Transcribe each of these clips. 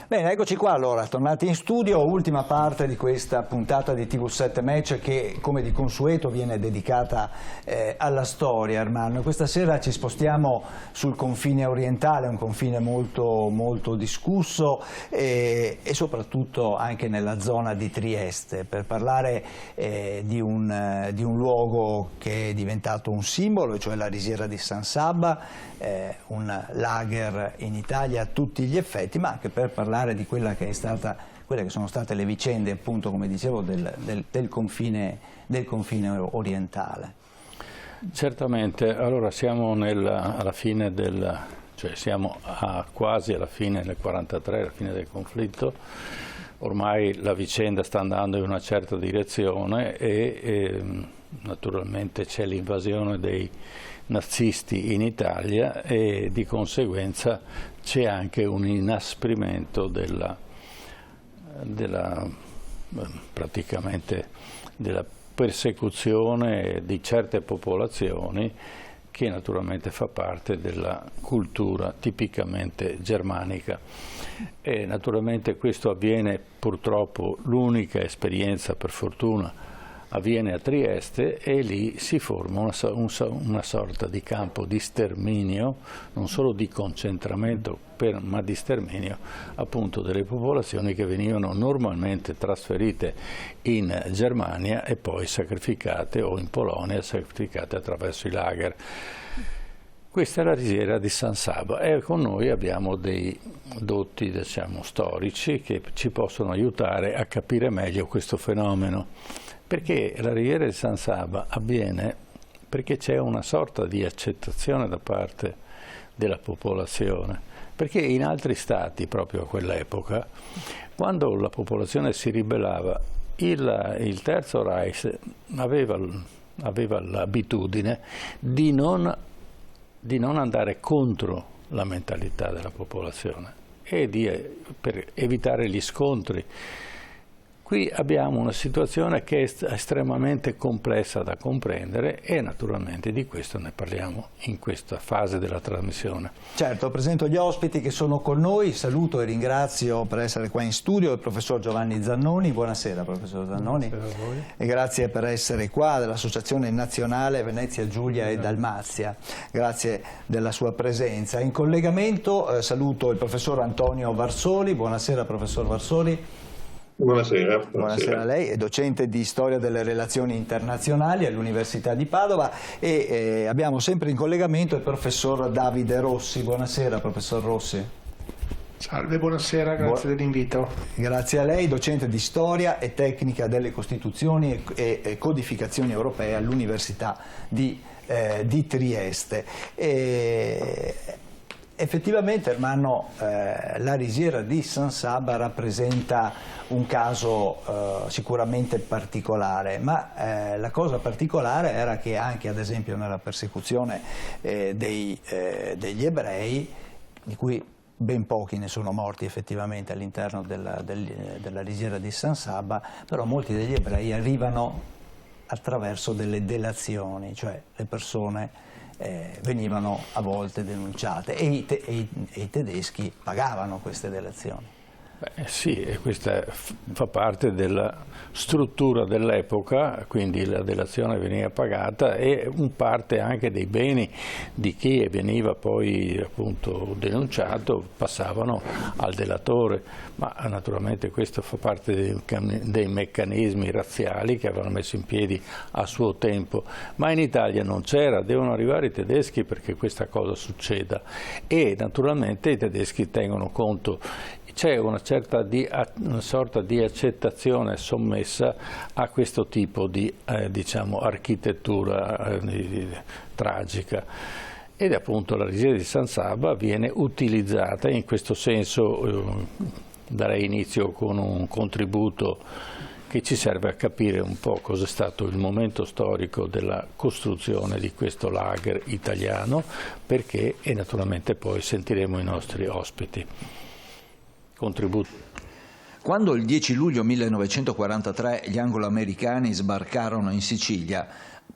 Bene, eccoci qua allora, tornati in studio, ultima parte di questa puntata di TV7 Match che come di consueto viene dedicata alla storia, Ermanno. Questa sera ci spostiamo sul confine orientale, un confine molto discusso e soprattutto anche nella zona di Trieste, per parlare di un luogo che è diventato un simbolo, cioè la risiera di San Sabba, un lager in Italia a tutti gli effetti, ma anche per parlare di quelle che sono state le vicende, appunto, come dicevo, del confine orientale. Certamente, allora siamo alla fine siamo quasi alla fine del 1943, alla fine del conflitto. Ormai la vicenda sta andando in una certa direzione e naturalmente c'è l'invasione dei nazisti in Italia e di conseguenza c'è anche un inasprimento praticamente della persecuzione di certe popolazioni, che naturalmente fa parte della cultura tipicamente germanica. E naturalmente questo avviene, purtroppo l'unica esperienza, per fortuna, avviene a Trieste, e lì si forma una sorta di campo di sterminio, non solo di concentramento, ma di sterminio appunto delle popolazioni che venivano normalmente trasferite in Germania e poi sacrificate, o in Polonia sacrificate attraverso i lager. Questa è la risiera di San Sabba e con noi abbiamo dei dotti, diciamo, storici che ci possono aiutare a capire meglio questo fenomeno. Perché la risiera di San Sabba avviene perché c'è una sorta di accettazione da parte della popolazione, perché in altri stati, proprio a quell'epoca, quando la popolazione si ribellava, il Terzo Reich aveva l'abitudine di non andare contro la mentalità della popolazione e per evitare gli scontri. Qui abbiamo una situazione che è estremamente complessa da comprendere e naturalmente di questo ne parliamo in questa fase della trasmissione. Certo, presento gli ospiti che sono con noi, saluto e ringrazio per essere qua in studio il professor Giovanni Zannoni. Buonasera professor Zannoni. Buonasera a voi. E grazie per essere qua dell'Associazione Nazionale Venezia Giulia e Dalmazia, grazie della sua presenza. In collegamento saluto il professor Antonio Varsoli. Buonasera professor Varsoli. Buonasera. Buonasera a lei, è docente di storia delle relazioni internazionali all'Università di Padova e abbiamo sempre in collegamento il professor Davide Rossi. Buonasera professor Rossi. Salve, buonasera, grazie dell'invito. Grazie a lei, docente di storia e tecnica delle Costituzioni e codificazioni europee all'Università di Trieste. Effettivamente, Ermanno, la risiera di San Sabba rappresenta un caso sicuramente particolare, ma la cosa particolare era che anche, ad esempio, nella persecuzione degli ebrei, di cui ben pochi ne sono morti effettivamente all'interno della risiera di San Sabba, però molti degli ebrei arrivano attraverso delle delazioni, cioè le persone venivano a volte denunciate e i tedeschi pagavano queste delazioni. Sì, e questa fa parte della struttura dell'epoca, quindi la delazione veniva pagata e un parte anche dei beni di chi veniva poi appunto denunciato passavano al delatore, ma naturalmente questo fa parte dei meccanismi razziali che avevano messo in piedi a suo tempo, ma in Italia non c'era, devono arrivare i tedeschi perché questa cosa succeda e naturalmente i tedeschi tengono conto. C'è una sorta di accettazione sommessa a questo tipo di diciamo, architettura tragica. Ed appunto la risiera di San Sabba viene utilizzata in questo senso. Darei inizio con un contributo che ci serve a capire un po' cosa è stato il momento storico della costruzione di questo lager italiano, perché e naturalmente poi sentiremo i nostri ospiti. Contributo. Quando il 10 luglio 1943 gli anglo-americani sbarcarono in Sicilia,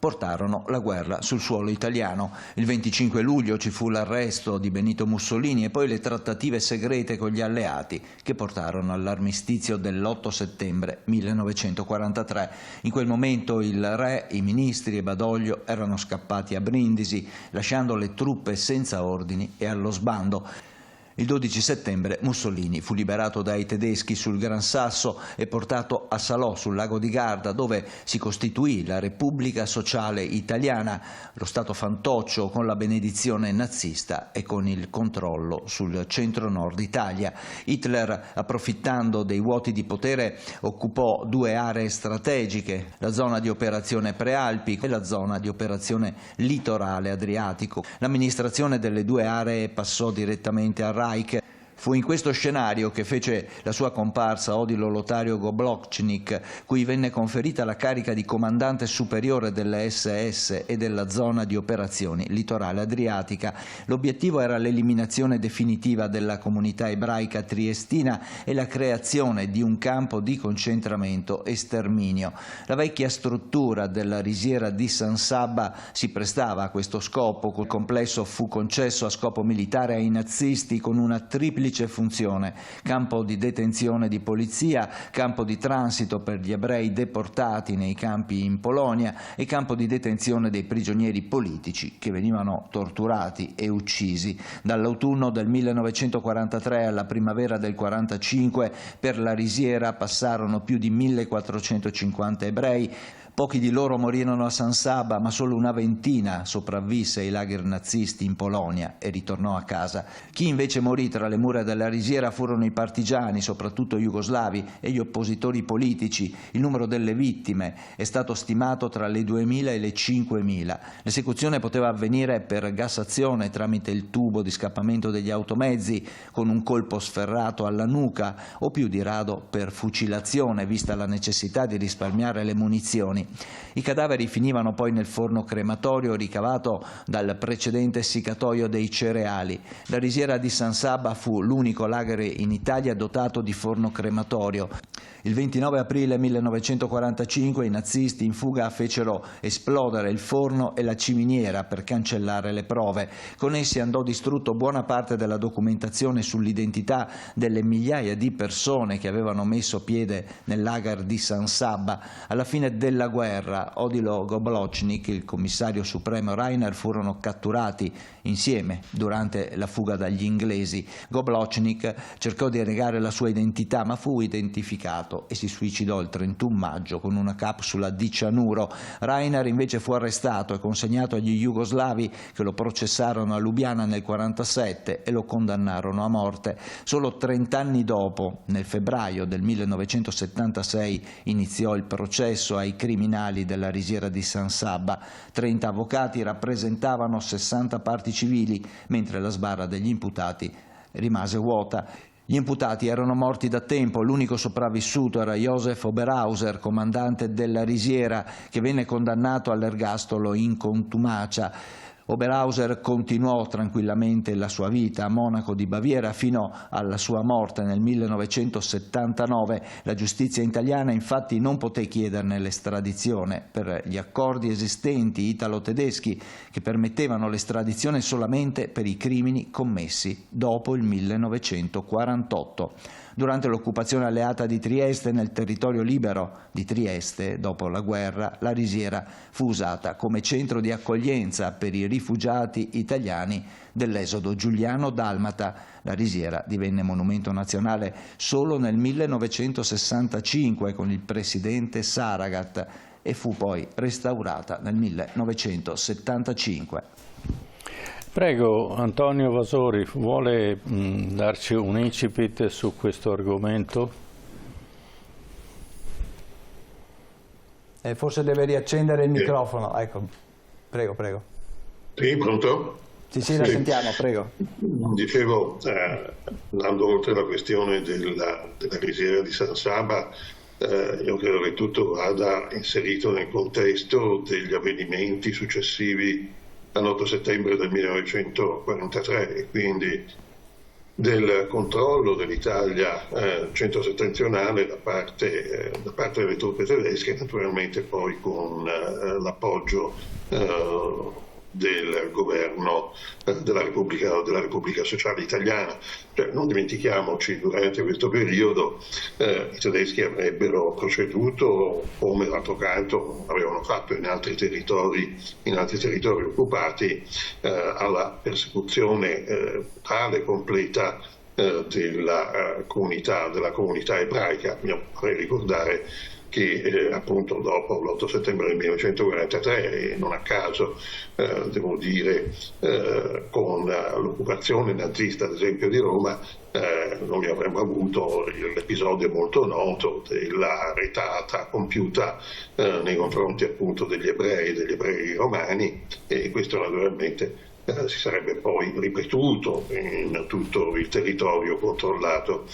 portarono la guerra sul suolo italiano. Il 25 luglio ci fu l'arresto di Benito Mussolini e poi le trattative segrete con gli alleati che portarono all'armistizio dell'8 settembre 1943. In quel momento il re, i ministri e Badoglio erano scappati a Brindisi, lasciando le truppe senza ordini e allo sbando. Il 12 settembre Mussolini fu liberato dai tedeschi sul Gran Sasso e portato a Salò, sul lago di Garda, dove si costituì la Repubblica Sociale Italiana, lo Stato fantoccio con la benedizione nazista e con il controllo sul centro-nord Italia. Hitler, approfittando dei vuoti di potere, occupò due aree strategiche, la zona di operazione Prealpi e la zona di operazione Litorale Adriatico. L'amministrazione delle due aree passò direttamente a Reich. Fu in questo scenario che fece la sua comparsa Odilo Lotario Goblocnik, cui venne conferita la carica di comandante superiore delle SS e della zona di operazioni Litorale Adriatica. L'obiettivo era l'eliminazione definitiva della comunità ebraica triestina e la creazione di un campo di concentramento e sterminio. La vecchia struttura della risiera di San Sabba si prestava a questo scopo. Il complesso fu concesso a scopo militare ai nazisti con una triplice funzione: campo di detenzione di polizia, campo di transito per gli ebrei deportati nei campi in Polonia e campo di detenzione dei prigionieri politici che venivano torturati e uccisi. Dall'autunno del 1943 alla primavera del 1945 per la risiera passarono più di 1450 ebrei. Pochi di loro morirono a San Sabba, ma solo una ventina sopravvisse ai lager nazisti in Polonia e ritornò a casa. Chi invece morì tra le mura della risiera furono i partigiani, soprattutto jugoslavi, e gli oppositori politici. Il numero delle vittime è stato stimato tra le 2.000 e le 5.000. L'esecuzione poteva avvenire per gassazione tramite il tubo di scappamento degli automezzi, con un colpo sferrato alla nuca, o più di rado per fucilazione, vista la necessità di risparmiare le munizioni. I cadaveri finivano poi nel forno crematorio ricavato dal precedente essiccatoio dei cereali. La risiera di San Sabba fu l'unico lager in Italia dotato di forno crematorio. Il 29 aprile 1945 i nazisti in fuga fecero esplodere il forno e la ciminiera per cancellare le prove. Con essi andò distrutto buona parte della documentazione sull'identità delle migliaia di persone che avevano messo piede nel lager di San Sabba. Alla fine della guerra, Odilo Goblocnik e il commissario supremo Reiner furono catturati insieme durante la fuga dagli inglesi. Goblocnik cercò di negare la sua identità, ma fu identificato e si suicidò il 31 maggio con una capsula di cianuro. Reiner invece fu arrestato e consegnato agli jugoslavi che lo processarono a Lubiana nel 1947 e lo condannarono a morte. Solo 30 anni dopo, nel febbraio del 1976, iniziò il processo ai criminali della risiera di San Sabba. 30 avvocati rappresentavano 60 parti civili, mentre la sbarra degli imputati rimase vuota. Gli imputati erano morti da tempo, l'unico sopravvissuto era Josef Oberhauser, comandante della risiera, che venne condannato all'ergastolo in contumacia. Oberhauser continuò tranquillamente la sua vita a Monaco di Baviera fino alla sua morte nel 1979. La giustizia italiana infatti non poté chiederne l'estradizione per gli accordi esistenti italo-tedeschi che permettevano l'estradizione solamente per i crimini commessi dopo il 1948. Durante l'occupazione alleata di Trieste, nel territorio libero di Trieste, dopo la guerra, la risiera fu usata come centro di accoglienza per i rifugiati italiani dell'esodo giuliano-dalmata. La risiera divenne monumento nazionale solo nel 1965 con il presidente Saragat e fu poi restaurata nel 1975. Prego, Antonio Vasori, vuole darci un incipit su questo argomento? Forse deve riaccendere il microfono. Ecco, prego, prego. Sì, pronto? Sì, la sentiamo, prego. Dicevo, andando oltre la questione della risiera di San Sabba, io credo che tutto vada inserito nel contesto degli avvenimenti successivi all'8 settembre del 1943 e quindi del controllo dell'Italia centro-settentrionale da parte delle truppe tedesche, naturalmente poi con l'appoggio del governo della Repubblica Sociale Italiana. Cioè, non dimentichiamoci, durante questo periodo i tedeschi avrebbero proceduto, come d'altro canto avevano fatto in altri territori occupati, alla persecuzione totale, completa della comunità ebraica. Vorrei ricordare che appunto dopo l'8 settembre del 1943, e non a caso devo dire con l'occupazione nazista ad esempio di Roma, noi avremmo avuto l'episodio molto noto della retata compiuta nei confronti appunto degli ebrei romani, e questo naturalmente si sarebbe poi ripetuto in tutto il territorio controllato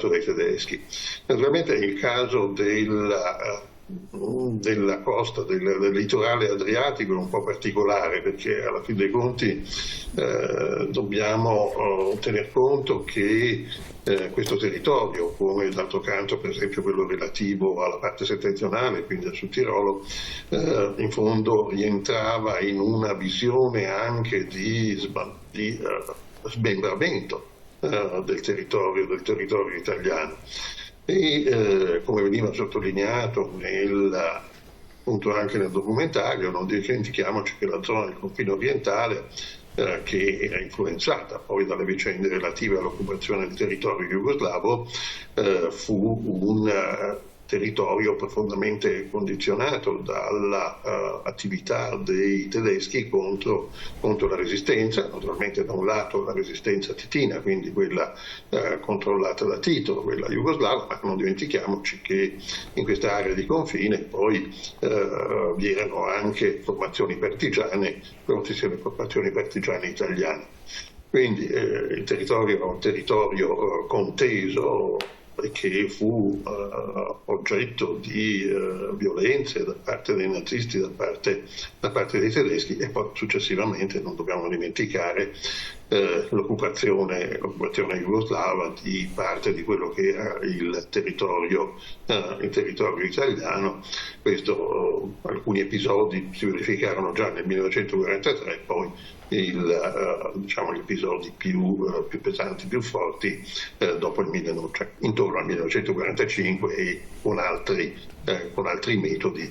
dai tedeschi. Naturalmente il caso della costa, del litorale adriatico è un po' particolare, perché alla fine dei conti dobbiamo tener conto che questo territorio, come d'altro canto per esempio quello relativo alla parte settentrionale, quindi al Sud Tirolo, in fondo rientrava in una visione anche di smembramento del territorio italiano. E come veniva sottolineato appunto anche nel documentario, non dimentichiamoci che la zona del confine orientale, che era influenzata poi dalle vicende relative all'occupazione del territorio jugoslavo, fu un territorio profondamente condizionato dall'attività dei tedeschi contro la resistenza, naturalmente da un lato la resistenza titina, quindi quella controllata da Tito, quella jugoslava, ma non dimentichiamoci che in questa area di confine poi vi erano anche formazioni partigiane, grossissime formazioni partigiane italiane. Quindi il territorio era un territorio conteso, che fu oggetto di violenze da parte dei nazisti, da parte dei tedeschi, e poi successivamente non dobbiamo dimenticare l'occupazione jugoslava di parte di quello che era il territorio italiano. Alcuni episodi si verificarono già nel 1943, poi gli episodi più pesanti, più forti dopo intorno al 1945, e con altri metodi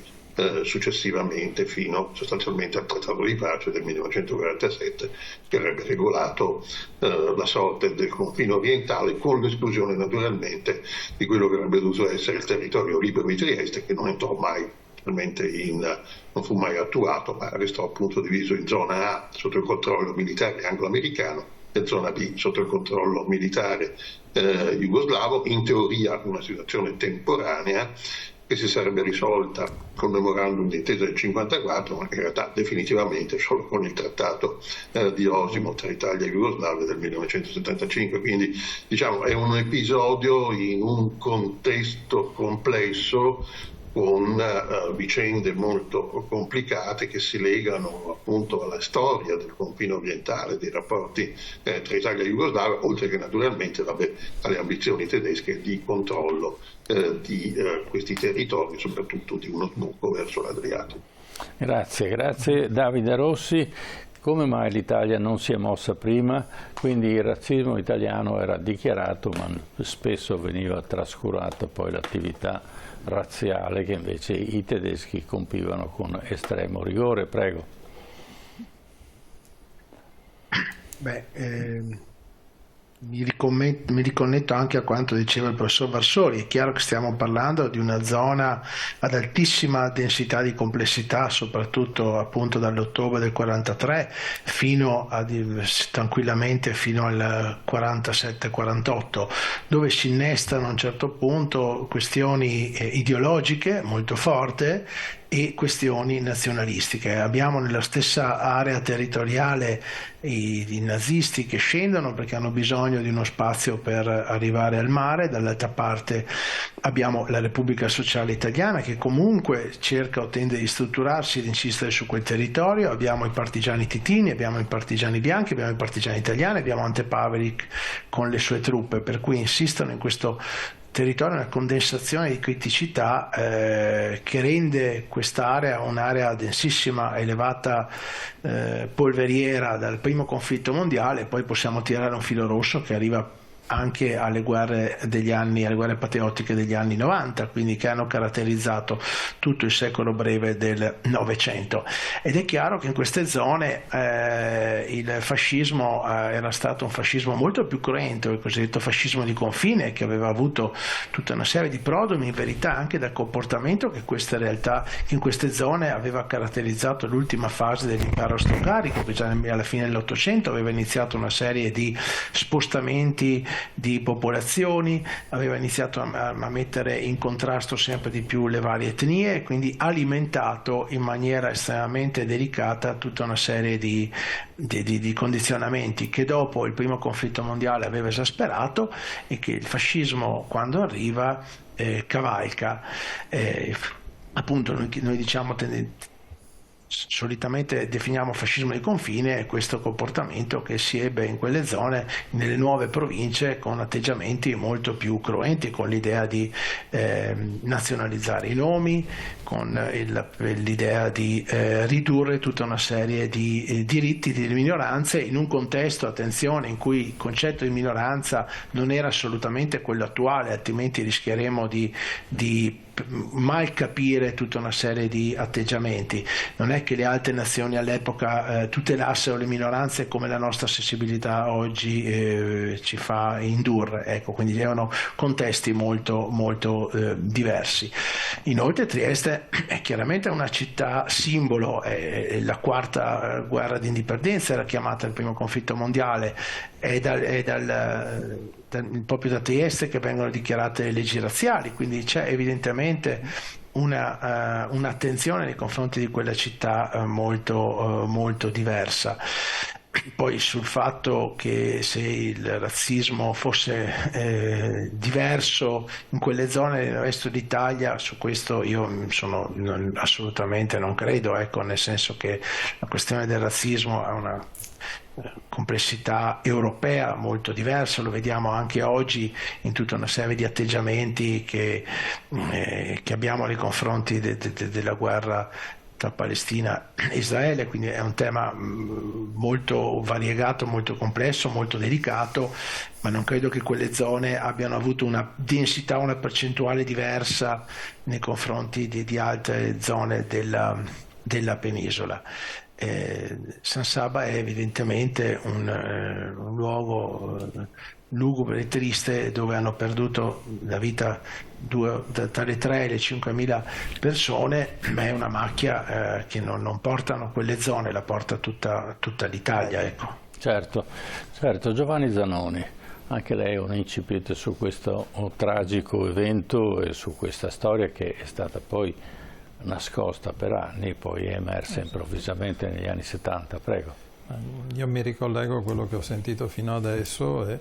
successivamente, fino sostanzialmente al Trattato di pace del 1947, che avrebbe regolato la sorte del confine orientale, con l'esclusione naturalmente di quello che avrebbe dovuto essere il territorio libero di Trieste, che non entrò mai, non fu mai attuato, ma restò appunto diviso in zona A sotto il controllo militare anglo-americano e zona B sotto il controllo militare jugoslavo, in teoria una situazione temporanea che si sarebbe risolta col memorandum d'intesa del 1954, ma in realtà definitivamente solo con il trattato di Osimo tra Italia e Jugoslavia del 1975. Quindi è un episodio in un contesto complesso, con vicende molto complicate che si legano appunto alla storia del confine orientale, dei rapporti tra Italia e Jugoslavia, oltre che naturalmente alle ambizioni tedesche di controllo di questi territori, soprattutto di uno sbocco verso l'Adriatico. Grazie Davide Rossi. Come mai l'Italia non si è mossa prima? Quindi il razzismo italiano era dichiarato, ma spesso veniva trascurata poi l'attività razziale che invece i tedeschi compivano con estremo rigore. Prego. Mi riconnetto anche a quanto diceva il professor Varsoli. È chiaro che stiamo parlando di una zona ad altissima densità di complessità, soprattutto appunto dall'ottobre del 43 tranquillamente fino al 47-48, dove si innestano a un certo punto questioni ideologiche molto forti e questioni nazionalistiche. Abbiamo nella stessa area territoriale i nazisti che scendono perché hanno bisogno di uno spazio per arrivare al mare, dall'altra parte abbiamo la Repubblica Sociale Italiana che comunque cerca o tende di strutturarsi ed insistere su quel territorio, abbiamo i partigiani titini, abbiamo i partigiani bianchi, abbiamo i partigiani italiani, abbiamo Ante Pavelic con le sue truppe, per cui insistono in questo territorio una condensazione di criticità che rende quest'area un'area densissima, elevata, polveriera dal primo conflitto mondiale, e poi possiamo tirare un filo rosso che arriva anche alle guerre patriottiche degli anni 90, quindi che hanno caratterizzato tutto il secolo breve del Novecento. Ed è chiaro che in queste zone il fascismo era stato un fascismo molto più cruento, il cosiddetto fascismo di confine, che aveva avuto tutta una serie di prodromi, in verità anche dal comportamento che in queste zone aveva caratterizzato l'ultima fase dell'impero austro-ungarico, che già alla fine dell'Ottocento aveva iniziato una serie di spostamenti di popolazioni, aveva iniziato a mettere in contrasto sempre di più le varie etnie e quindi alimentato in maniera estremamente delicata tutta una serie di condizionamenti che dopo il primo conflitto mondiale aveva esasperato e che il fascismo, quando arriva, cavalca. Appunto noi diciamo solitamente definiamo fascismo di confine questo comportamento che si ebbe in quelle zone, nelle nuove province, con atteggiamenti molto più cruenti, con l'idea di nazionalizzare i nomi, con l'idea di ridurre tutta una serie di diritti delle minoranze in un contesto, attenzione, in cui il concetto di minoranza non era assolutamente quello attuale, altrimenti rischieremo di mal capire tutta una serie di atteggiamenti. Non è che le altre nazioni all'epoca tutelassero le minoranze come la nostra sensibilità oggi ci fa indurre, ecco, quindi erano contesti molto molto diversi. Inoltre Trieste è chiaramente una città simbolo, la quarta guerra d'indipendenza era chiamata il primo conflitto mondiale, proprio da Trieste che vengono dichiarate le leggi razziali, quindi c'è evidentemente un'attenzione nei confronti di quella città molto diversa. Poi sul fatto che se il razzismo fosse diverso in quelle zone nel resto d'Italia, su questo io assolutamente non credo, ecco, nel senso che la questione del razzismo ha una complessità europea molto diversa, lo vediamo anche oggi in tutta una serie di atteggiamenti che abbiamo nei confronti della guerra tra Palestina e Israele, quindi è un tema molto variegato, molto complesso, molto delicato, ma non credo che quelle zone abbiano avuto una densità, una percentuale diversa nei confronti di altre zone della penisola. San Saba è evidentemente un luogo lugubre e triste dove hanno perduto la vita tra le 3 e le 5.000 persone, ma è una macchia che non portano quelle zone, la porta tutta l'Italia, ecco. Certo. Giovanni Zanoni, anche lei è un incipit su questo tragico evento e su questa storia che è stata poi nascosta per anni e poi è emersa improvvisamente negli anni 70, prego. Io mi ricollego a quello che ho sentito fino adesso e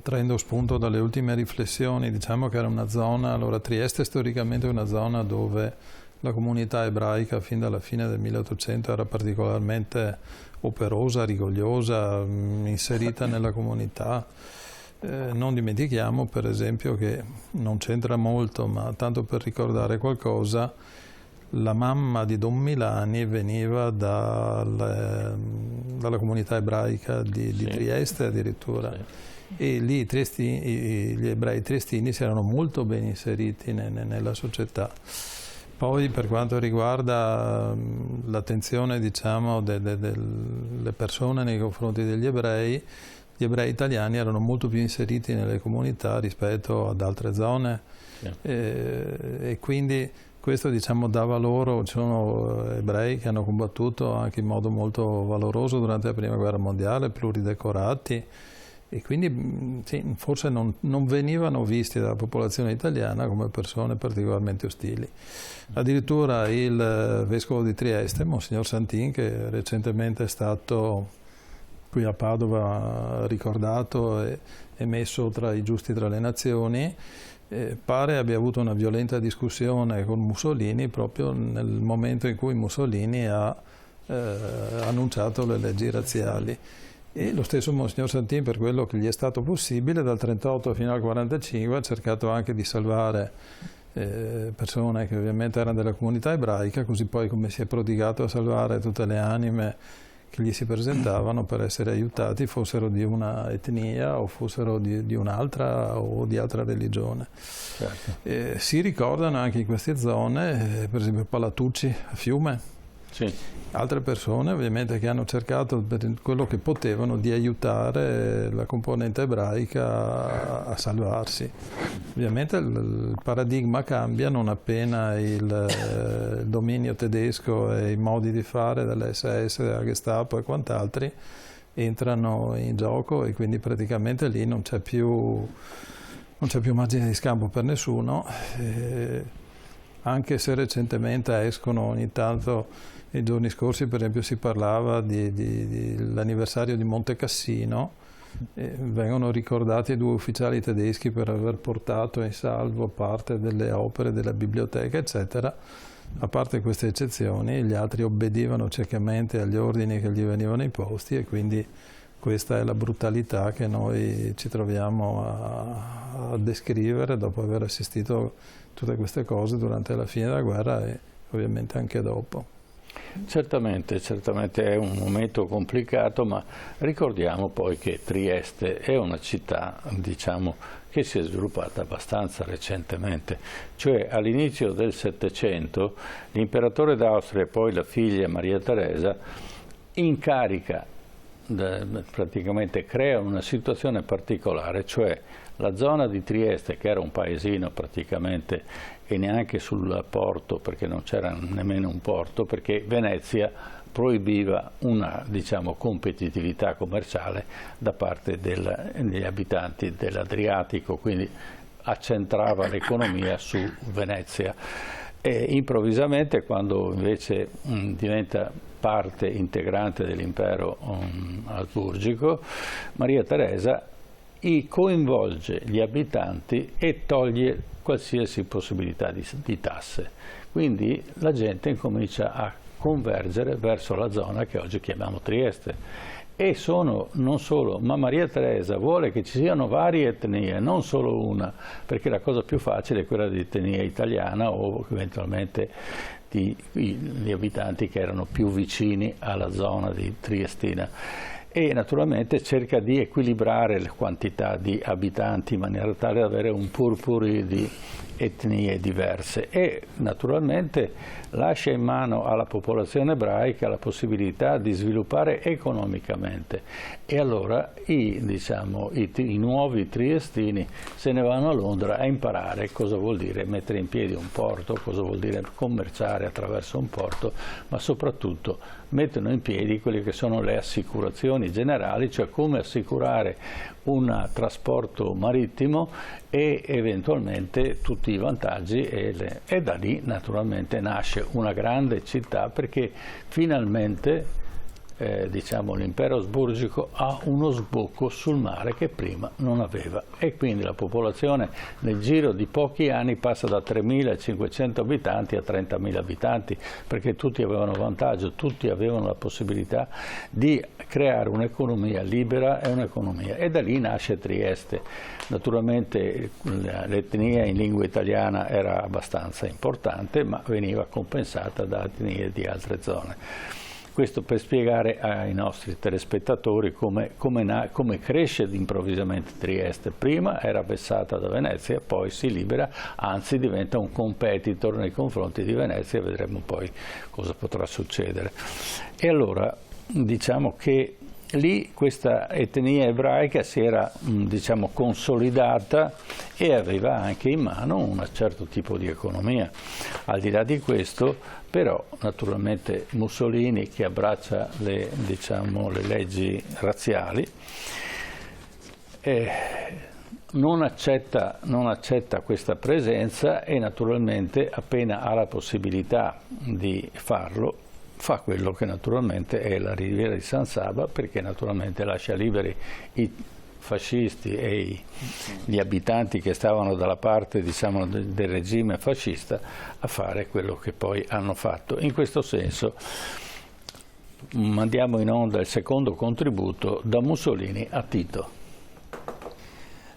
prendo spunto dalle ultime riflessioni. Diciamo che era una zona, allora Trieste storicamente è una zona dove la comunità ebraica fin dalla fine del 1800 era particolarmente operosa, rigogliosa, inserita nella comunità. Non dimentichiamo per esempio che non c'entra molto, ma tanto per ricordare qualcosa, la mamma di Don Milani veniva dalla comunità ebraica di Trieste addirittura, e lì gli ebrei triestini si erano molto ben inseriti nella società. Poi per quanto riguarda l'attenzione, diciamo, delle persone nei confronti degli ebrei, gli ebrei italiani erano molto più inseriti nelle comunità rispetto ad altre zone, e quindi questo, diciamo, dava loro. Ci sono ebrei che hanno combattuto anche in modo molto valoroso durante la prima guerra mondiale, pluridecorati, e quindi sì, forse non venivano visti dalla popolazione italiana come persone particolarmente ostili. Addirittura il vescovo di Trieste, Monsignor Santin, che recentemente è stato qui a Padova ricordato e messo tra i giusti tra le nazioni, pare abbia avuto una violenta discussione con Mussolini proprio nel momento in cui Mussolini ha annunciato le leggi razziali. E lo stesso Monsignor Santin, per quello che gli è stato possibile, dal 1938 fino al 1945 ha cercato anche di salvare persone che ovviamente erano della comunità ebraica, così poi come si è prodigato a salvare tutte le anime che gli si presentavano per essere aiutati, fossero di una etnia o fossero di un'altra o di altra religione. Certo. Si ricordano anche in queste zone, per esempio Palatucci a Fiume, sì. Altre persone ovviamente che hanno cercato per quello che potevano di aiutare la componente ebraica a salvarsi. Ovviamente il paradigma cambia non appena il dominio tedesco e i modi di fare dell'SS, della Gestapo e quant'altri entrano in gioco, e quindi praticamente lì non c'è più margine di scampo per nessuno, anche se recentemente escono ogni tanto. I giorni scorsi per esempio si parlava dell'anniversario di Monte Cassino, vengono ricordati 2 ufficiali tedeschi per aver portato in salvo parte delle opere della biblioteca eccetera. A parte queste eccezioni, gli altri obbedivano ciecamente agli ordini che gli venivano imposti, e quindi questa è la brutalità che noi ci troviamo a descrivere dopo aver assistito a tutte queste cose durante la fine della guerra e ovviamente anche dopo. Certamente è un momento complicato, ma ricordiamo poi che Trieste è una città, diciamo, che si è sviluppata abbastanza recentemente, cioè all'inizio del Settecento l'imperatore d'Austria e poi la figlia Maria Teresa incarica, praticamente crea una situazione particolare, cioè la zona di Trieste, che era un paesino praticamente e neanche sul porto, perché non c'era nemmeno un porto, perché Venezia proibiva una, diciamo, competitività commerciale da parte degli abitanti dell'Adriatico, quindi accentrava l'economia su Venezia. E improvvisamente, quando invece diventa parte integrante dell'impero asburgico, Maria Teresa coinvolge gli abitanti e toglie qualsiasi possibilità di tasse. Quindi la gente incomincia a convergere verso la zona che oggi chiamiamo Trieste. E non solo, ma Maria Teresa vuole che ci siano varie etnie, non solo una, perché la cosa più facile è quella di etnia italiana o eventualmente gli abitanti che erano più vicini alla zona di Triestina. E naturalmente cerca di equilibrare la quantità di abitanti in maniera tale da avere un purpurri di etnie diverse, e naturalmente lascia in mano alla popolazione ebraica la possibilità di sviluppare economicamente, e allora i nuovi triestini se ne vanno a Londra a imparare cosa vuol dire mettere in piedi un porto, cosa vuol dire commerciare attraverso un porto, ma soprattutto mettono in piedi quelle che sono le assicurazioni generali, cioè come assicurare un trasporto marittimo e eventualmente tutti i vantaggi, e da lì naturalmente nasce una grande città, perché finalmente l'impero asburgico ha uno sbocco sul mare che prima non aveva, e quindi la popolazione nel giro di pochi anni passa da 3.500 abitanti a 30.000 abitanti, perché tutti avevano vantaggio, tutti avevano la possibilità di creare un'economia libera e da lì nasce Trieste. Naturalmente l'etnia in lingua italiana era abbastanza importante, ma veniva compensata da etnie di altre zone. Questo per spiegare ai nostri telespettatori come cresce improvvisamente Trieste. Prima era vessata da Venezia, poi si libera, anzi diventa un competitor nei confronti di Venezia, e vedremo poi cosa potrà succedere. E allora diciamo che lì questa etnia ebraica si era consolidata e aveva anche in mano un certo tipo di economia. Al di là di questo, però, naturalmente Mussolini, che abbraccia le leggi razziali, non accetta questa presenza e naturalmente appena ha la possibilità di farlo fa quello che naturalmente è la riviera di San Saba, perché naturalmente lascia liberi i fascisti e gli abitanti che stavano dalla parte, diciamo, del regime fascista a fare quello che poi hanno fatto. In questo senso mandiamo in onda il secondo contributo da Mussolini a Tito.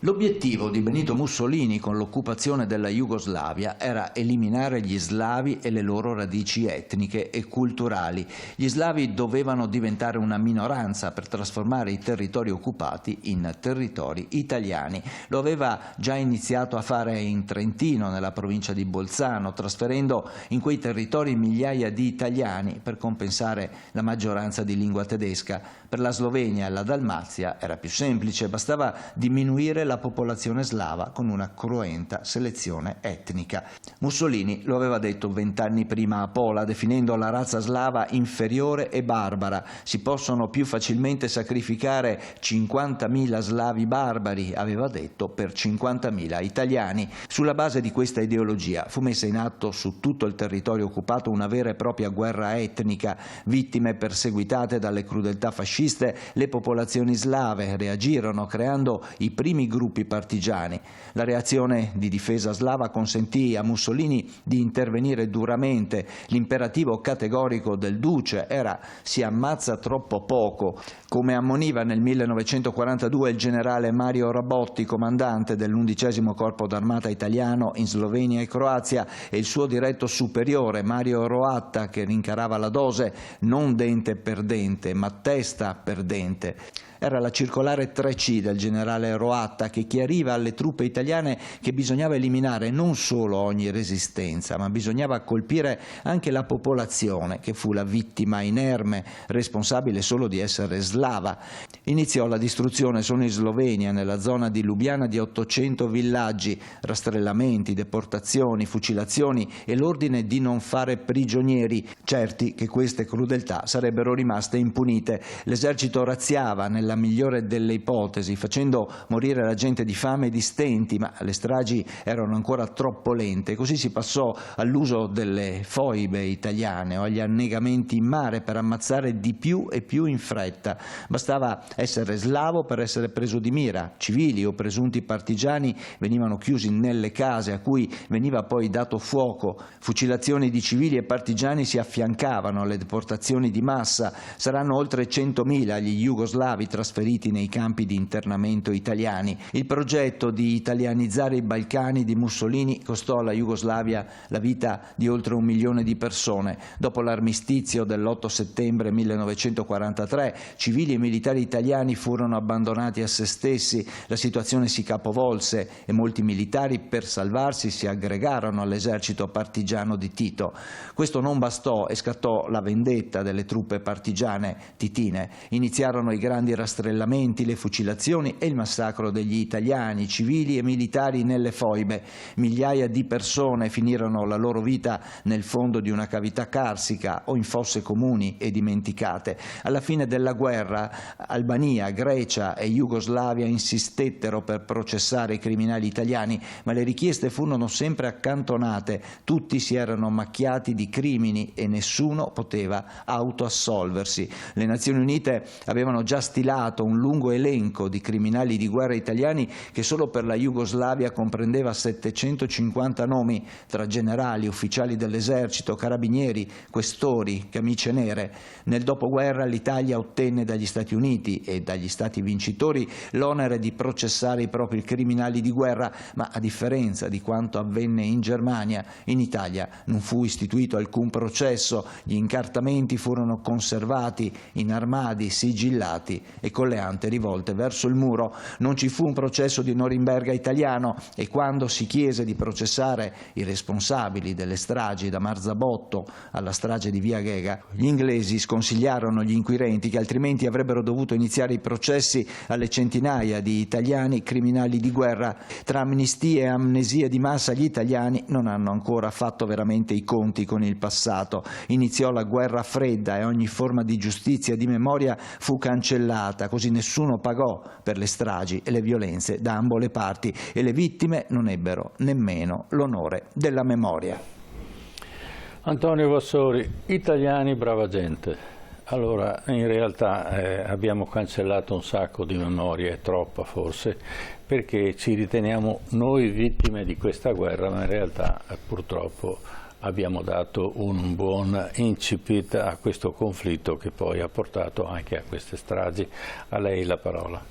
L'obiettivo di Benito Mussolini con l'occupazione della Jugoslavia era eliminare gli slavi e le loro radici etniche e culturali. Gli slavi dovevano diventare una minoranza per trasformare i territori occupati in territori italiani. Lo aveva già iniziato a fare in Trentino, nella provincia di Bolzano, trasferendo in quei territori migliaia di italiani per compensare la maggioranza di lingua tedesca. Per la Slovenia e la Dalmazia era più semplice, bastava diminuire la popolazione slava con una cruenta selezione etnica. Mussolini lo aveva detto 20 anni prima a Pola, definendo la razza slava inferiore e barbara. Si possono più facilmente sacrificare 50.000 slavi barbari, aveva detto, per 50.000 italiani. Sulla base di questa ideologia fu messa in atto su tutto il territorio occupato una vera e propria guerra etnica. Vittime perseguitate dalle crudeltà fasciste, le popolazioni slave reagirono creando i primi gruppi partigiani. La reazione di difesa slava consentì a Mussolini di intervenire duramente. L'imperativo categorico del duce era: si ammazza troppo poco. Come ammoniva nel 1942 il generale Mario Rabotti, comandante dell'11° Corpo d'Armata italiano in Slovenia e Croazia, e il suo diretto superiore Mario Roatta, che rincarava la dose: non dente per dente, ma testa perdente. Era la circolare 3C del generale Roatta che chiariva alle truppe italiane che bisognava eliminare non solo ogni resistenza, ma bisognava colpire anche la popolazione, che fu la vittima inerme, responsabile solo di essere slava. Iniziò la distruzione solo in Slovenia, nella zona di Lubiana, di 800 villaggi, rastrellamenti, deportazioni, fucilazioni e l'ordine di non fare prigionieri, certi che queste crudeltà sarebbero rimaste impunite. L'esercito razziava nella migliore delle ipotesi, facendo morire la gente di fame e di stenti, ma le stragi erano ancora troppo lente. Così si passò all'uso delle foibe italiane o agli annegamenti in mare per ammazzare di più e più in fretta. Bastava essere slavo per essere preso di mira. Civili o presunti partigiani venivano chiusi nelle case a cui veniva poi dato fuoco. Fucilazioni di civili e partigiani si affiancavano alle deportazioni di massa. Saranno oltre 100.000 gli jugoslavi trasferiti nei campi di internamento italiani. Il progetto di italianizzare i Balcani di Mussolini costò alla Jugoslavia la vita di oltre 1 milione di persone. Dopo l'armistizio dell'8 settembre 1943, civili e militari italiani furono abbandonati a se stessi, la situazione si capovolse e molti militari, per salvarsi, si aggregarono all'esercito partigiano di Tito. Questo non bastò e scattò la vendetta delle truppe partigiane titine. Iniziarono i grandi rastrellamenti, le fucilazioni e il massacro degli italiani, civili e militari nelle foibe. Migliaia di persone finirono la loro vita nel fondo di una cavità carsica o in fosse comuni e dimenticate. Alla fine della guerra Albania, Grecia e Jugoslavia insistettero per processare i criminali italiani, ma le richieste furono sempre accantonate. Tutti si erano macchiati di crimini e nessuno poteva autoassolversi. Le Nazioni Unite avevano già stilato un lungo elenco di criminali di guerra italiani che solo per la Jugoslavia comprendeva 750 nomi, tra generali, ufficiali dell'esercito, carabinieri, questori, camicie nere. Nel dopoguerra l'Italia ottenne dagli Stati Uniti e dagli Stati vincitori l'onere di processare i propri criminali di guerra, ma a differenza di quanto avvenne in Germania, in Italia non fu istituito alcun processo, gli incartamenti furono conservati in armadi sigillati e con le ante rivolte verso il muro. Non ci fu un processo di Norimberga italiano e quando si chiese di processare i responsabili delle stragi da Marzabotto alla strage di Via Ghega, gli inglesi sconsigliarono gli inquirenti che altrimenti avrebbero dovuto iniziare i processi alle centinaia di italiani criminali di guerra. Tra amnistie e amnesie di massa gli italiani non hanno ancora fatto veramente i conti con il passato. Iniziò la guerra fredda e ogni forma di giustizia e di memoria fu cancellata. fatta, così nessuno pagò per le stragi e le violenze da ambo le parti e le vittime non ebbero nemmeno l'onore della memoria. Antonio Vassori, italiani brava gente. Allora, in realtà abbiamo cancellato un sacco di memoria, è troppa forse, perché ci riteniamo noi vittime di questa guerra, ma in realtà purtroppo abbiamo dato un buon incipit a questo conflitto che poi ha portato anche a queste stragi. A lei la parola.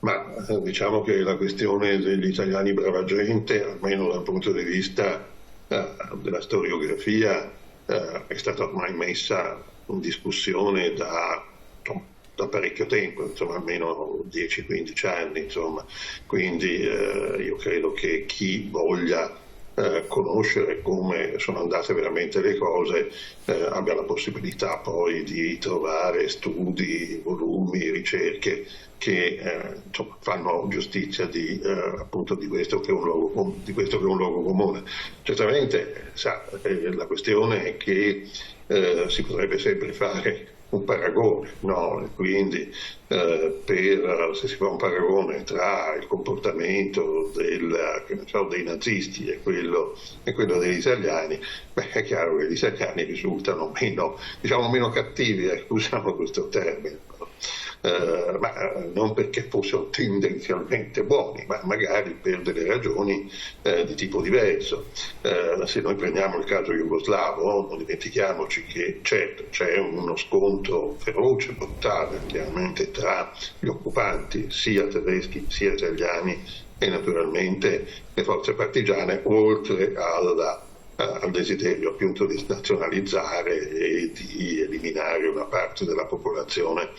Ma diciamo che la questione degli italiani brava gente, almeno dal punto di vista della storiografia, è stata ormai messa in discussione da parecchio tempo, insomma almeno 10-15 anni, insomma. Quindi io credo che chi voglia conoscere come sono andate veramente le cose abbia la possibilità poi di trovare studi, volumi, ricerche che insomma, fanno giustizia appunto di questo che è un luogo comune. Certamente la questione è che si potrebbe sempre fare un paragone, no? E quindi se si fa un paragone tra il comportamento dei nazisti e quello degli italiani, è chiaro che gli italiani risultano meno cattivi, usiamo questo termine. Ma non perché fossero tendenzialmente buoni, ma magari per delle ragioni di tipo diverso. Se noi prendiamo il caso jugoslavo, non dimentichiamoci che certo c'è uno scontro feroce, brutale, chiaramente tra gli occupanti, sia tedeschi sia italiani, e naturalmente le forze partigiane, oltre al desiderio appunto di nazionalizzare e di eliminare una parte della popolazione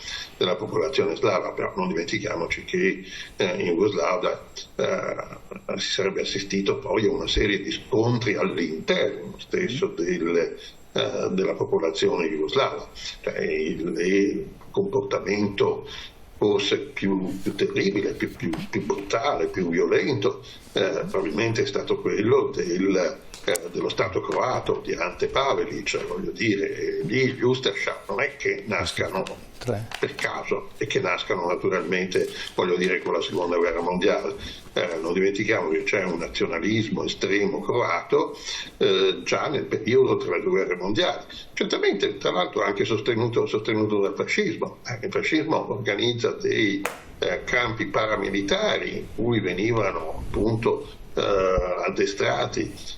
slava. Però non dimentichiamoci che in Jugoslavia si sarebbe assistito poi a una serie di scontri all'interno stesso della popolazione jugoslava. Il comportamento forse più terribile, più brutale, più violento, probabilmente è stato quello dello Stato croato di Ante Pavelić, voglio dire, lì gli Ustaša non è che nascano per caso e che nascano naturalmente, voglio dire, con la seconda guerra mondiale. Non dimentichiamo che c'è un nazionalismo estremo croato già nel periodo tra le due guerre mondiali, certamente tra l'altro anche sostenuto dal fascismo. Il fascismo organizza dei campi paramilitari in cui venivano appunto addestrati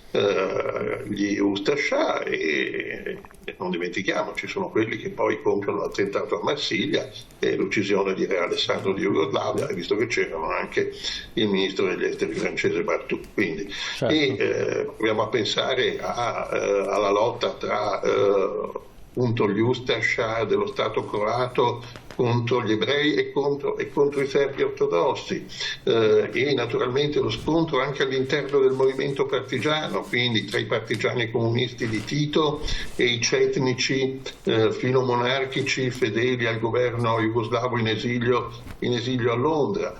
gli Ustaša e non dimentichiamoci, sono quelli che poi compiono l'attentato a Marsiglia e l'uccisione di Re Alessandro di Jugoslavia, visto che c'erano anche il ministro degli esteri francese Bartù. Quindi proviamo a pensare alla lotta tra appunto gli Ustaša dello Stato croato contro gli ebrei e contro i serbi ortodossi e naturalmente lo scontro anche all'interno del movimento partigiano, quindi tra i partigiani comunisti di Tito e i cetnici filomonarchici fedeli al governo jugoslavo in esilio a Londra.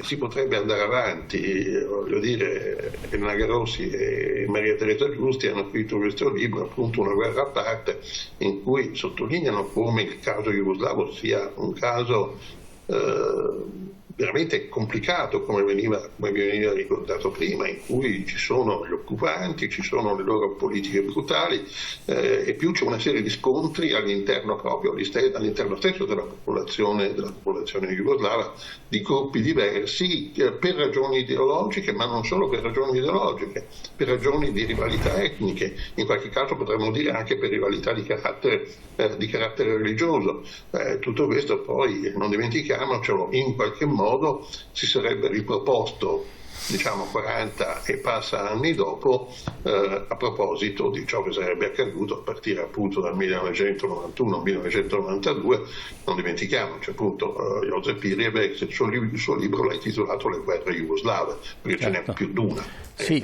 Si potrebbe andare avanti, voglio dire, Elena Garossi e Maria Teresa Giusti hanno scritto questo libro, appunto Una guerra a parte, in cui sottolineano come il caso jugoslavo sia un caso veramente complicato, come veniva ricordato prima, in cui ci sono gli occupanti, ci sono le loro politiche brutali e più c'è una serie di scontri all'interno stesso della popolazione jugoslava, di gruppi diversi per ragioni ideologiche, ma non solo per ragioni ideologiche, per ragioni di rivalità etniche, in qualche caso potremmo dire anche per rivalità di carattere religioso. Tutto questo poi, non dimentichiamocelo, in qualche modo si sarebbe riproposto, diciamo 40 e passa anni dopo, a proposito di ciò che sarebbe accaduto a partire appunto dal 1991-1992. Non dimentichiamoci appunto Josip Iljic, il suo libro l'ha intitolato Le guerre jugoslave, perché ce n'è più di una. Sì,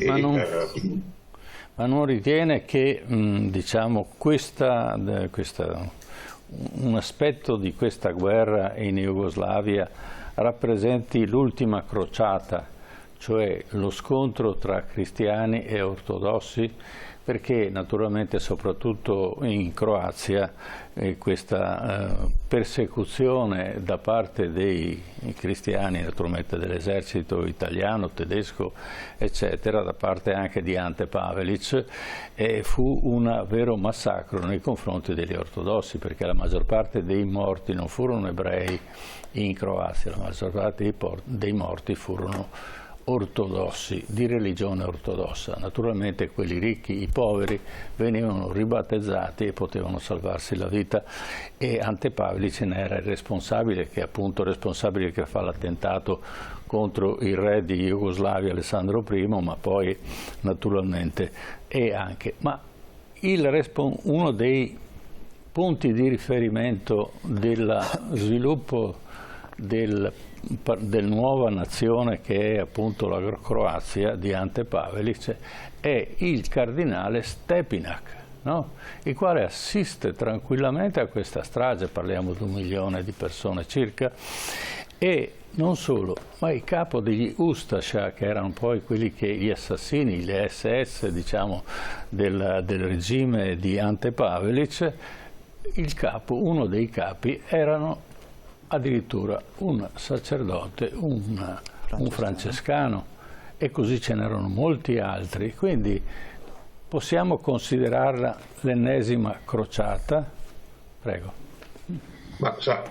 ma non ritiene che diciamo un aspetto di questa guerra in Jugoslavia rappresenti l'ultima crociata, cioè lo scontro tra cristiani e ortodossi? perché naturalmente soprattutto in Croazia questa persecuzione da parte dei cristiani, naturalmente dell'esercito italiano, tedesco, eccetera, da parte anche di Ante Pavelic, fu un vero massacro nei confronti degli ortodossi, perché la maggior parte dei morti non furono ebrei in Croazia, la maggior parte dei morti furono ortodossi, di religione ortodossa. Naturalmente quelli ricchi, i poveri, venivano ribattezzati e potevano salvarsi la vita, e Ante Pavelic ne era il responsabile, che è appunto responsabile che fa l'attentato contro il re di Jugoslavia Alessandro I, ma poi naturalmente uno dei punti di riferimento dello sviluppo del nuova nazione che è appunto la Croazia di Ante Pavelic è il cardinale Stepinac, no? Il quale assiste tranquillamente a questa strage, parliamo di 1 milione di persone circa, e non solo, ma il capo degli Ustascia, che erano poi quelli che gli assassini, le SS diciamo del regime di Ante Pavelic, uno dei capi erano addirittura un sacerdote, un francescano, e così ce n'erano molti altri. Quindi possiamo considerarla l'ennesima crociata? Prego. Ma sa,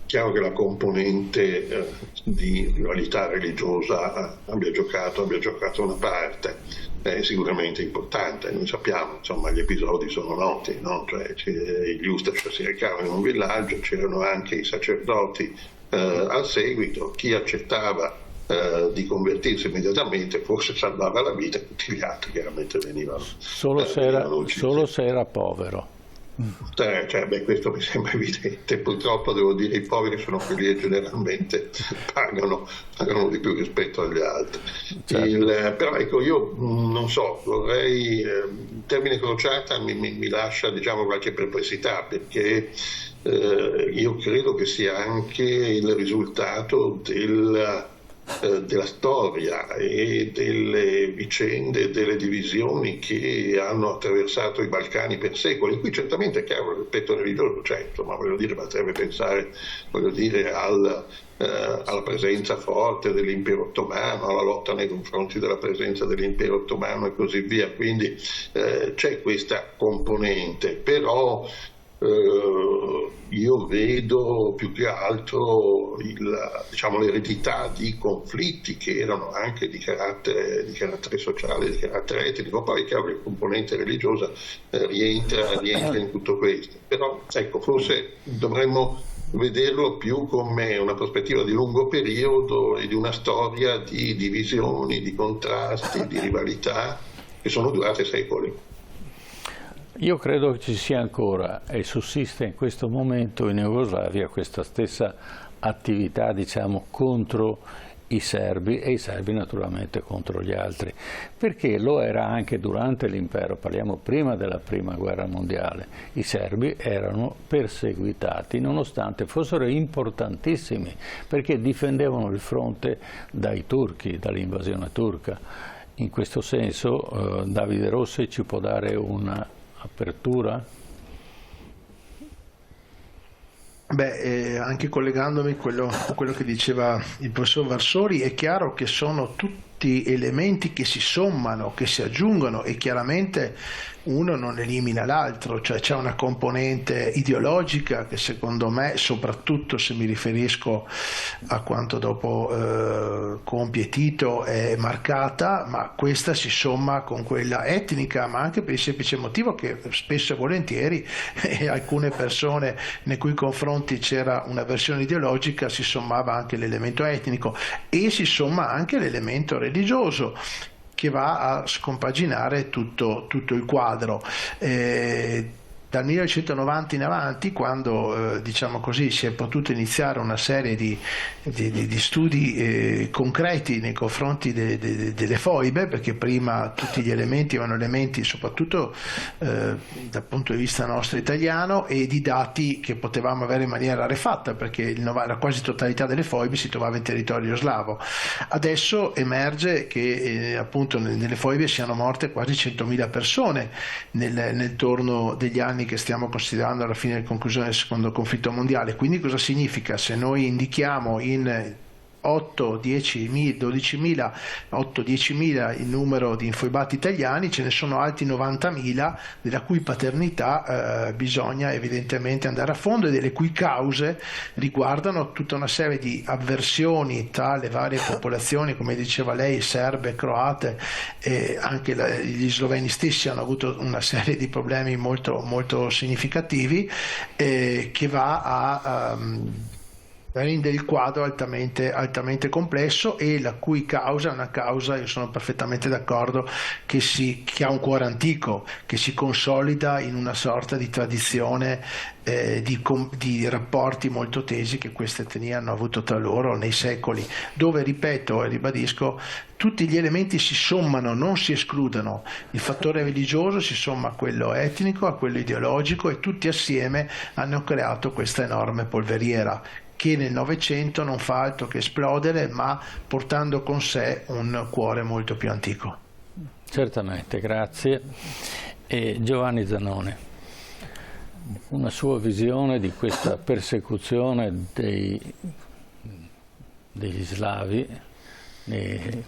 chiaro che la componente di rivalità religiosa abbia giocato una parte. È sicuramente importante, noi sappiamo, insomma, gli episodi sono noti, no? Cioè, gli Ustascia si recavano in un villaggio, c'erano anche i sacerdoti al seguito, chi accettava di convertirsi immediatamente forse salvava la vita, e tutti gli altri chiaramente venivano solo se era povero. Questo mi sembra evidente. Purtroppo devo dire i poveri sono quelli che generalmente pagano di più rispetto agli altri. Certo. Però ecco, io non so, vorrei, il termine crociata mi lascia diciamo qualche perplessità, perché io credo che sia anche il risultato della storia e delle vicende, delle divisioni che hanno attraversato i Balcani per secoli. Qui certamente è chiaro l'aspetto religioso, c'è, insomma, basterebbe pensare alla presenza forte dell'impero ottomano, alla lotta nei confronti della presenza dell'impero ottomano e così via, quindi c'è questa componente, però io vedo più che altro l'eredità di conflitti che erano anche di carattere sociale, di carattere etnico. Poi è chiaro che la componente religiosa rientra in tutto questo, però ecco, forse dovremmo vederlo più come una prospettiva di lungo periodo e di una storia di divisioni, di contrasti, di rivalità che sono durate secoli. Io credo che ci sia ancora e sussiste in questo momento in Jugoslavia questa stessa attività, diciamo, contro i serbi, e i serbi naturalmente contro gli altri, perché lo era anche durante l'impero, parliamo prima della prima guerra mondiale. I serbi erano perseguitati nonostante fossero importantissimi, perché difendevano il fronte dai turchi, dall'invasione turca. In questo senso Davide Rossi ci può dare una apertura? Anche collegandomi a quello che diceva il professor Varsori, è chiaro che sono tutti elementi che si sommano, che si aggiungono, e chiaramente uno non elimina l'altro, cioè c'è una componente ideologica che secondo me, soprattutto se mi riferisco a quanto dopo compie Tito, è marcata, ma questa si somma con quella etnica, ma anche per il semplice motivo che spesso e volentieri alcune persone nei cui confronti c'era una versione ideologica si sommava anche l'elemento etnico e si somma anche l'elemento religioso, che va a scompaginare tutto il quadro. dal 1990 in avanti, quando diciamo così, si è potuto iniziare una serie di studi concreti nei confronti delle foibe, perché prima tutti gli elementi erano elementi soprattutto dal punto di vista nostro italiano, e di dati che potevamo avere in maniera rarefatta, perché la quasi totalità delle foibe si trovava in territorio slavo. Adesso emerge che appunto nelle foibe siano morte quasi 100.000 persone nel torno degli anni che stiamo considerando alla fine della conclusione del secondo conflitto mondiale. Quindi cosa significa? Se noi indichiamo in 8-10.000 il numero di infoibati italiani, ce ne sono altri 90.000 della cui paternità bisogna evidentemente andare a fondo, e delle cui cause riguardano tutta una serie di avversioni tra le varie popolazioni, come diceva lei, serbe, croate, e anche gli sloveni stessi hanno avuto una serie di problemi molto, molto significativi, che va a rende il quadro altamente complesso, e la cui causa è una causa, io sono perfettamente d'accordo, che ha un cuore antico, che si consolida in una sorta di tradizione di rapporti molto tesi che queste etnie hanno avuto tra loro nei secoli, dove, ripeto e ribadisco, tutti gli elementi si sommano, non si escludono. Il fattore religioso si somma a quello etnico, a quello ideologico, e tutti assieme hanno creato questa enorme polveriera che nel Novecento non fa altro che esplodere, ma portando con sé un cuore molto più antico. Certamente, grazie. E Giovanni Zanoni, una sua visione di questa persecuzione degli slavi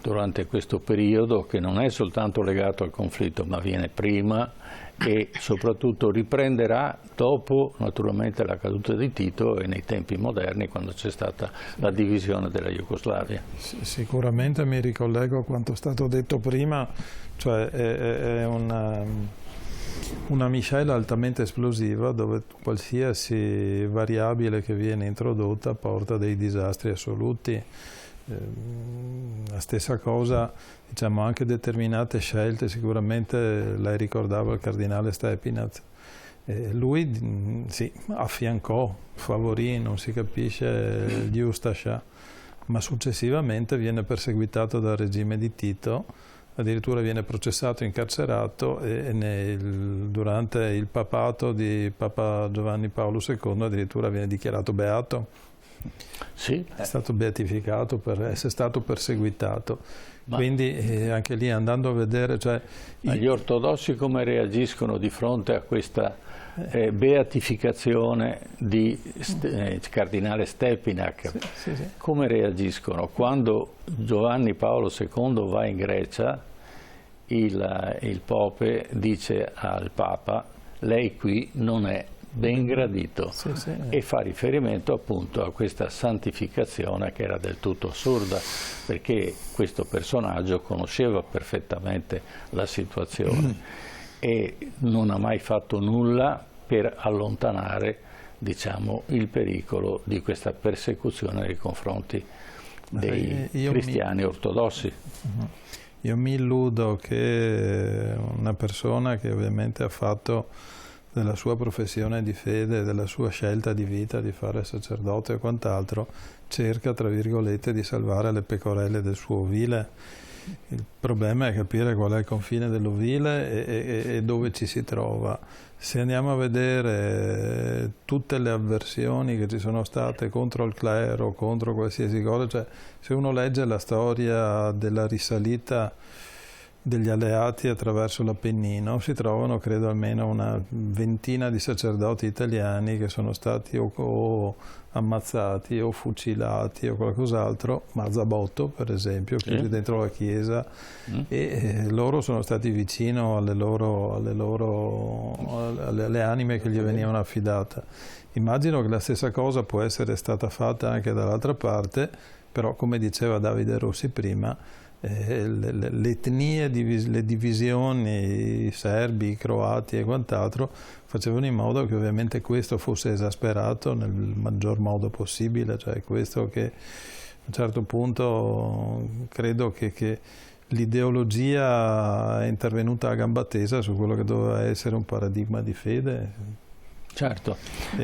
durante questo periodo, che non è soltanto legato al conflitto, ma viene prima e soprattutto riprenderà dopo naturalmente la caduta di Tito e nei tempi moderni, quando c'è stata la divisione della Jugoslavia. Sicuramente mi ricollego a quanto è stato detto prima, cioè è una miscela altamente esplosiva, dove qualsiasi variabile che viene introdotta porta dei disastri assoluti. La stessa cosa, diciamo, anche determinate scelte, sicuramente lei ricordava il cardinale Stepinac, lui sì, affiancò, favorì, non si capisce, gli Ustascia, ma successivamente viene perseguitato dal regime di Tito, addirittura viene processato, incarcerato, e durante il papato di Papa Giovanni Paolo II addirittura viene dichiarato beato. Sì. È stato beatificato per essere stato perseguitato. Quindi anche lì, andando a vedere, cioè, gli ortodossi come reagiscono di fronte a questa beatificazione di cardinale Stepinac? Sì. Come reagiscono? Quando Giovanni Paolo II va in Grecia, il Pope dice al Papa: lei qui non è ben gradito, e fa riferimento appunto a questa santificazione che era del tutto assurda, perché questo personaggio conosceva perfettamente la situazione e non ha mai fatto nulla per allontanare, diciamo, il pericolo di questa persecuzione nei confronti dei cristiani ortodossi. Io mi illudo che una persona che ovviamente ha fatto della sua professione di fede, della sua scelta di vita di fare sacerdote e quant'altro, cerca, tra virgolette, di salvare le pecorelle del suo ovile. Il problema è capire qual è il confine dell'ovile e dove ci si trova. Se andiamo a vedere tutte le avversioni che ci sono state contro il clero, contro qualsiasi cosa, cioè, se uno legge la storia della risalita degli alleati attraverso l'Appennino, si trovano, credo, almeno una ventina di sacerdoti italiani che sono stati o ammazzati o fucilati o qualcos'altro, Marzabotto per esempio, chiusi dentro la chiesa, e loro sono stati vicino alle anime che gli venivano affidate. Immagino che la stessa cosa può essere stata fatta anche dall'altra parte, però, come diceva Davide Rossi prima, le etnie, le divisioni, i serbi, i croati e quant'altro facevano in modo che ovviamente questo fosse esasperato nel maggior modo possibile, cioè questo che a un certo punto credo che l'ideologia è intervenuta a gamba tesa su quello che doveva essere un paradigma di fede. Certo,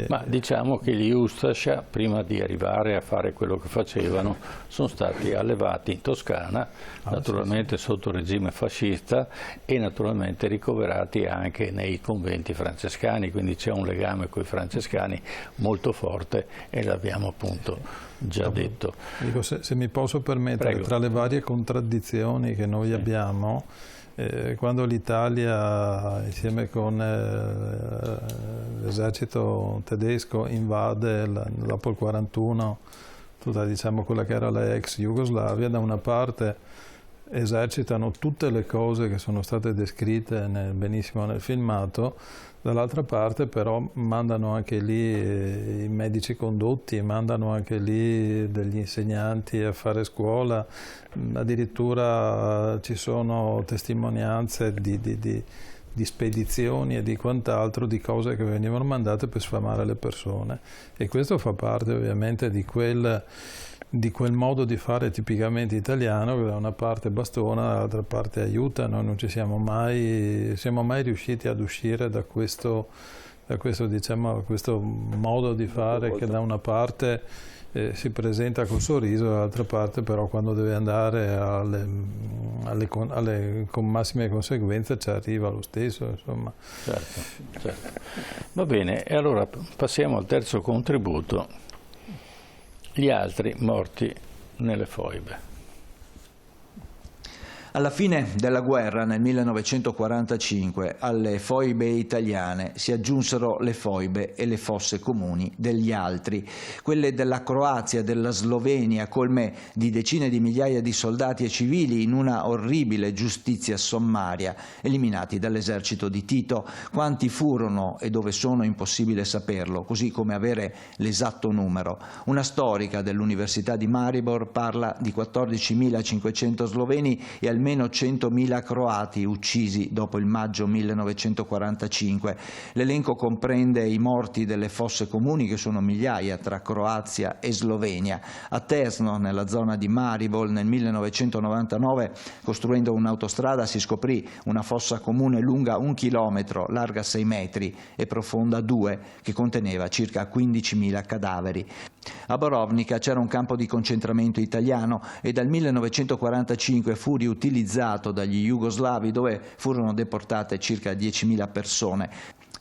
ma diciamo che gli Ustascia, prima di arrivare a fare quello che facevano, sono stati allevati in Toscana, naturalmente sotto regime fascista, e naturalmente ricoverati anche nei conventi francescani, quindi c'è un legame con i francescani molto forte, e l'abbiamo appunto già detto. Dico, se mi posso permettere, Prego. tra le varie contraddizioni che noi abbiamo, quando l'Italia insieme con l'esercito tedesco invade dopo il 41 tutta, diciamo, quella che era la ex Jugoslavia, da una parte esercitano tutte le cose che sono state descritte benissimo nel filmato, dall'altra parte però mandano anche lì i medici condotti, mandano anche lì degli insegnanti a fare scuola, addirittura ci sono testimonianze di spedizioni e di quant'altro, di cose che venivano mandate per sfamare le persone, e questo fa parte ovviamente di quel modo di fare tipicamente italiano, che da una parte bastona, dall'altra parte aiuta. Noi non siamo mai riusciti ad uscire da questo modo di fare che da una parte si presenta col sorriso, dall'altra parte però quando deve andare con massime conseguenze ci arriva lo stesso, insomma. Certo. Va bene, e allora passiamo al terzo contributo: gli altri morti nelle foibe. Alla fine della guerra, nel 1945, alle foibe italiane si aggiunsero le foibe e le fosse comuni degli altri, quelle della Croazia, della Slovenia, colme di decine di migliaia di soldati e civili in una orribile giustizia sommaria, eliminati dall'esercito di Tito. Quanti furono e dove sono impossibile saperlo, così come avere l'esatto numero. Una storica dell'Università di Maribor parla di 14.500 sloveni e almeno 100.000 croati uccisi dopo il maggio 1945. L'elenco comprende i morti delle fosse comuni, che sono migliaia, tra Croazia e Slovenia. A Tesno, nella zona di Maribor, nel 1999, costruendo un'autostrada, si scoprì una fossa comune lunga 1 chilometro, larga 6 metri e profonda 2, che conteneva circa 15.000 cadaveri. A Borovnica c'era un campo di concentramento italiano e dal 1945 fu riutilizzato dagli jugoslavi, dove furono deportate circa 10.000 persone.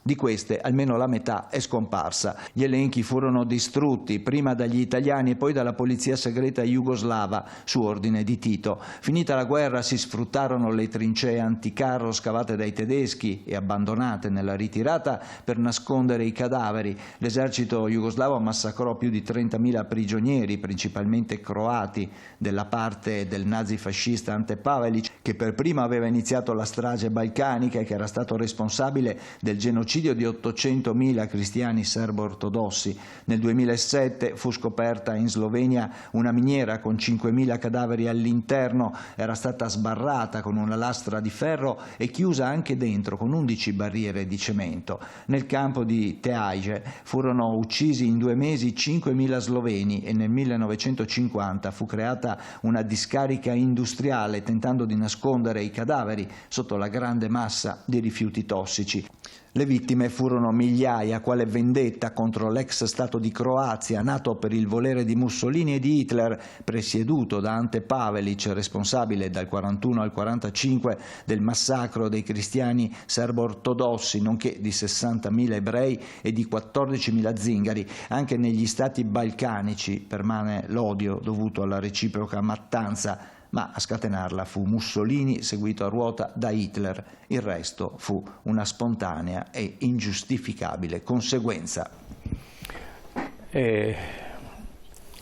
Di queste almeno la metà è scomparsa. Gli elenchi furono distrutti prima dagli italiani e poi dalla polizia segreta jugoslava su ordine di Tito. Finita la guerra si sfruttarono le trincee anticarro scavate dai tedeschi e abbandonate nella ritirata per nascondere i cadaveri. L'esercito jugoslavo massacrò più di 30.000 prigionieri, principalmente croati, della parte del nazifascista Ante Pavelic, che per primo aveva iniziato la strage balcanica e che era stato responsabile del genocidio di 800.000 cristiani serbo-ortodossi. Nel 2007 fu scoperta in Slovenia una miniera con 5.000 cadaveri all'interno, era stata sbarrata con una lastra di ferro e chiusa anche dentro con 11 barriere di cemento. Nel campo di Teaje furono uccisi in 2 mesi 5.000 sloveni e nel 1950 fu creata una discarica industriale tentando di nascondere i cadaveri sotto la grande massa di rifiuti tossici. Le vittime furono migliaia, quale vendetta contro l'ex Stato di Croazia, nato per il volere di Mussolini e di Hitler, presieduto da Ante Pavelic, responsabile dal 41 al 45 del massacro dei cristiani serbo-ortodossi, nonché di 60.000 ebrei e di 14.000 zingari. Anche negli stati balcanici permane l'odio dovuto alla reciproca mattanza, ma a scatenarla fu Mussolini, seguito a ruota da Hitler. Il resto fu una spontanea e ingiustificabile conseguenza.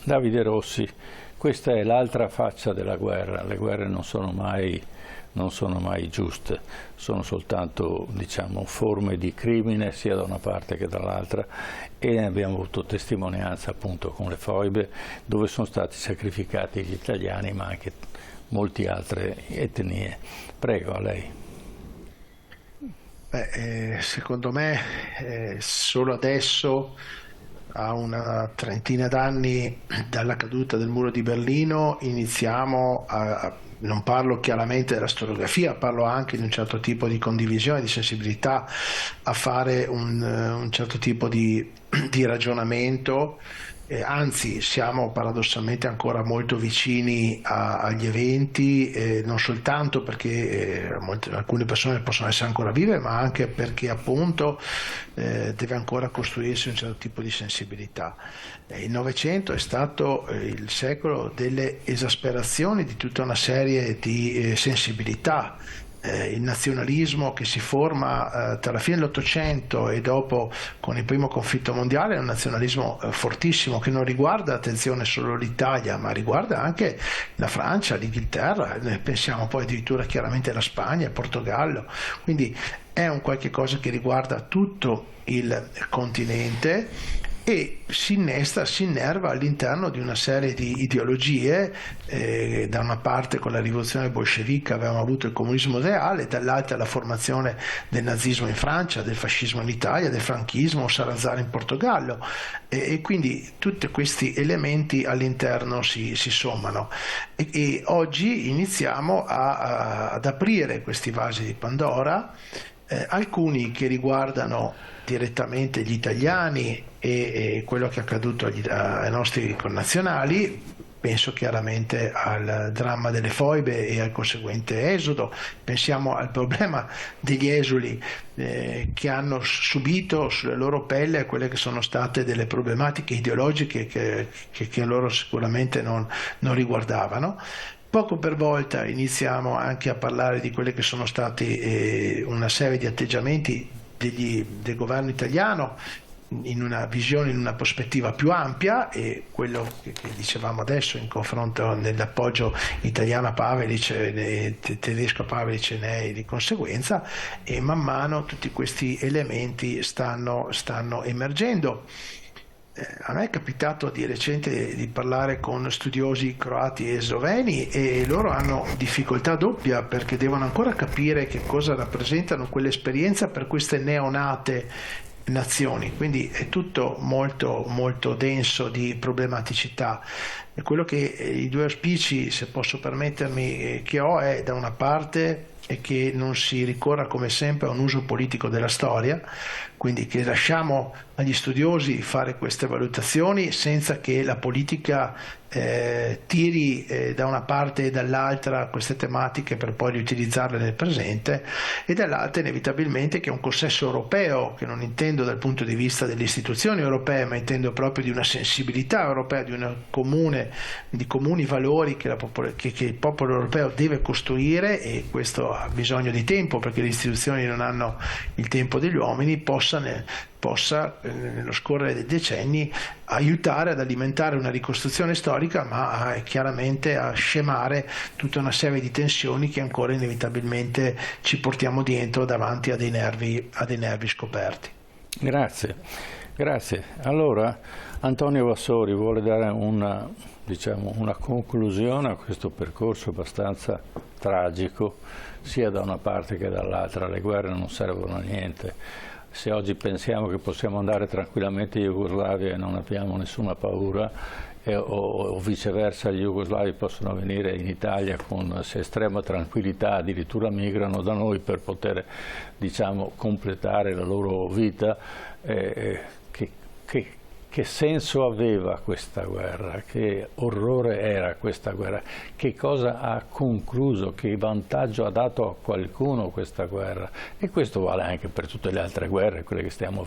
Davide Rossi, questa è l'altra faccia della guerra. Le guerre non sono mai giuste, sono soltanto, diciamo, forme di crimine sia da una parte che dall'altra, e ne abbiamo avuto testimonianza appunto con le foibe, dove sono stati sacrificati gli italiani ma anche molte altre etnie. Prego, a lei. Secondo me solo adesso a una trentina d'anni dalla caduta del muro di Berlino iniziamo non parlo chiaramente della storiografia, parlo anche di un certo tipo di condivisione, di sensibilità, a fare un certo tipo di ragionamento. Anzi, siamo paradossalmente ancora molto vicini agli eventi, non soltanto perché alcune persone possono essere ancora vive, ma anche perché appunto deve ancora costruirsi un certo tipo di sensibilità. Il Novecento è stato il secolo delle esasperazioni di tutta una serie di sensibilità. Il nazionalismo che si forma tra la fine dell'Ottocento e dopo con il primo conflitto mondiale è un nazionalismo fortissimo che non riguarda, attenzione, solo l'Italia, ma riguarda anche la Francia, l'Inghilterra, ne pensiamo poi addirittura chiaramente alla Spagna, il Portogallo, quindi è un qualche cosa che riguarda tutto il continente e si innerva all'interno di una serie di ideologie. Da una parte con la rivoluzione bolscevica avevamo avuto il comunismo reale, dall'altra la formazione del nazismo in Francia, del fascismo in Italia, del franchismo, Salazar in Portogallo, e quindi tutti questi elementi all'interno si sommano e oggi iniziamo ad aprire questi vasi di Pandora, alcuni che riguardano direttamente gli italiani e quello che è accaduto ai nostri connazionali. Penso chiaramente al dramma delle foibe e al conseguente esodo, pensiamo al problema degli esuli che hanno subito sulle loro pelle quelle che sono state delle problematiche ideologiche che loro sicuramente non riguardavano. Poco per volta iniziamo anche a parlare di quelle che sono stati una serie di atteggiamenti del governo italiano in una visione, in una prospettiva più ampia, e quello che dicevamo adesso in confronto nell'appoggio italiano a Pavelic e tedesco a Pavelic e ne di conseguenza, e man mano tutti questi elementi stanno emergendo. A me è capitato di recente di parlare con studiosi croati e sloveni e loro hanno difficoltà doppia perché devono ancora capire che cosa rappresentano quell'esperienza per queste neonate nazioni, quindi è tutto molto molto denso di problematicità. E quello che i due auspici, se posso permettermi, che ho è da una parte è che non si ricorra come sempre a un uso politico della storia, quindi che lasciamo agli studiosi fare queste valutazioni senza che la politica tiri da una parte e dall'altra queste tematiche per poi riutilizzarle nel presente, e dall'altra inevitabilmente che un consesso europeo, che non intendo dal punto di vista delle istituzioni europee, ma intendo proprio di una sensibilità europea, di comuni valori che il popolo europeo deve costruire, e questo ha bisogno di tempo perché le istituzioni non hanno il tempo degli uomini, possa nello scorrere dei decenni aiutare ad alimentare una ricostruzione storica, ma chiaramente a scemare tutta una serie di tensioni che ancora inevitabilmente ci portiamo dietro davanti a dei nervi scoperti. Grazie. Allora Antonio Vassori vuole dare una conclusione a questo percorso abbastanza tragico, sia da una parte che dall'altra. Le guerre non servono a niente. Se oggi pensiamo che possiamo andare tranquillamente in Jugoslavia e non abbiamo nessuna paura, o viceversa gli jugoslavi possono venire in Italia con estrema tranquillità, addirittura migrano da noi per poter, completare la loro vita, che senso aveva questa guerra? Che orrore era questa guerra? Che cosa ha concluso? Che vantaggio ha dato a qualcuno questa guerra? E questo vale anche per tutte le altre guerre, quelle che stiamo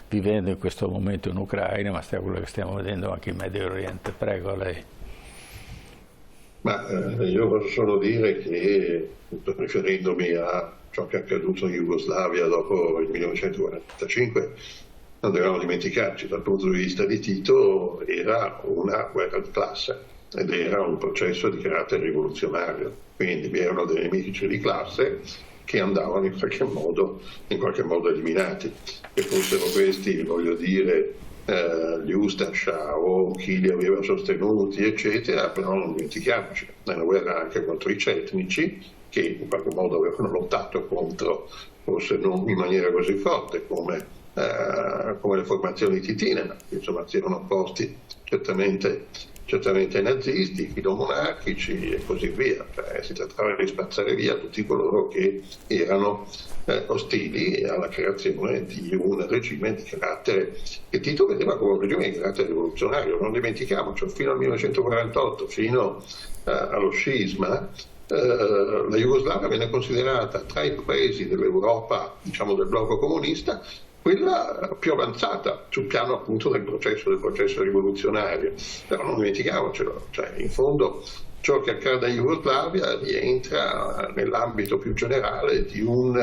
vivendo in questo momento in Ucraina, ma quello che stiamo vedendo anche in Medio Oriente. Prego, lei. Io posso solo dire che, riferendomi a ciò che è accaduto in Jugoslavia dopo il 1945, non dobbiamo dimenticarci, dal punto di vista di Tito era una guerra di classe ed era un processo di carattere rivoluzionario, quindi vi erano dei nemici di classe che andavano in qualche modo eliminati, che fossero questi, voglio dire, gli Ustascia o chi li aveva sostenuti, eccetera, però non dimentichiamoci, è una guerra anche contro i cetnici che in qualche modo avevano lottato contro, forse non in maniera così forte come come le formazioni titine, ma insomma si erano opposti certamente ai nazisti, filomonarchici e così via. Cioè, si trattava di spazzare via tutti coloro che erano ostili alla creazione di un regime di carattere che Tito vedeva come un regime di carattere rivoluzionario. Non dimentichiamoci, fino al 1948, fino allo scisma, la Jugoslavia viene considerata tra i paesi dell'Europa, diciamo del blocco comunista, quella più avanzata sul piano appunto del processo rivoluzionario. Però non dimentichiamocelo, cioè in fondo ciò che accade in Jugoslavia rientra nell'ambito più generale di un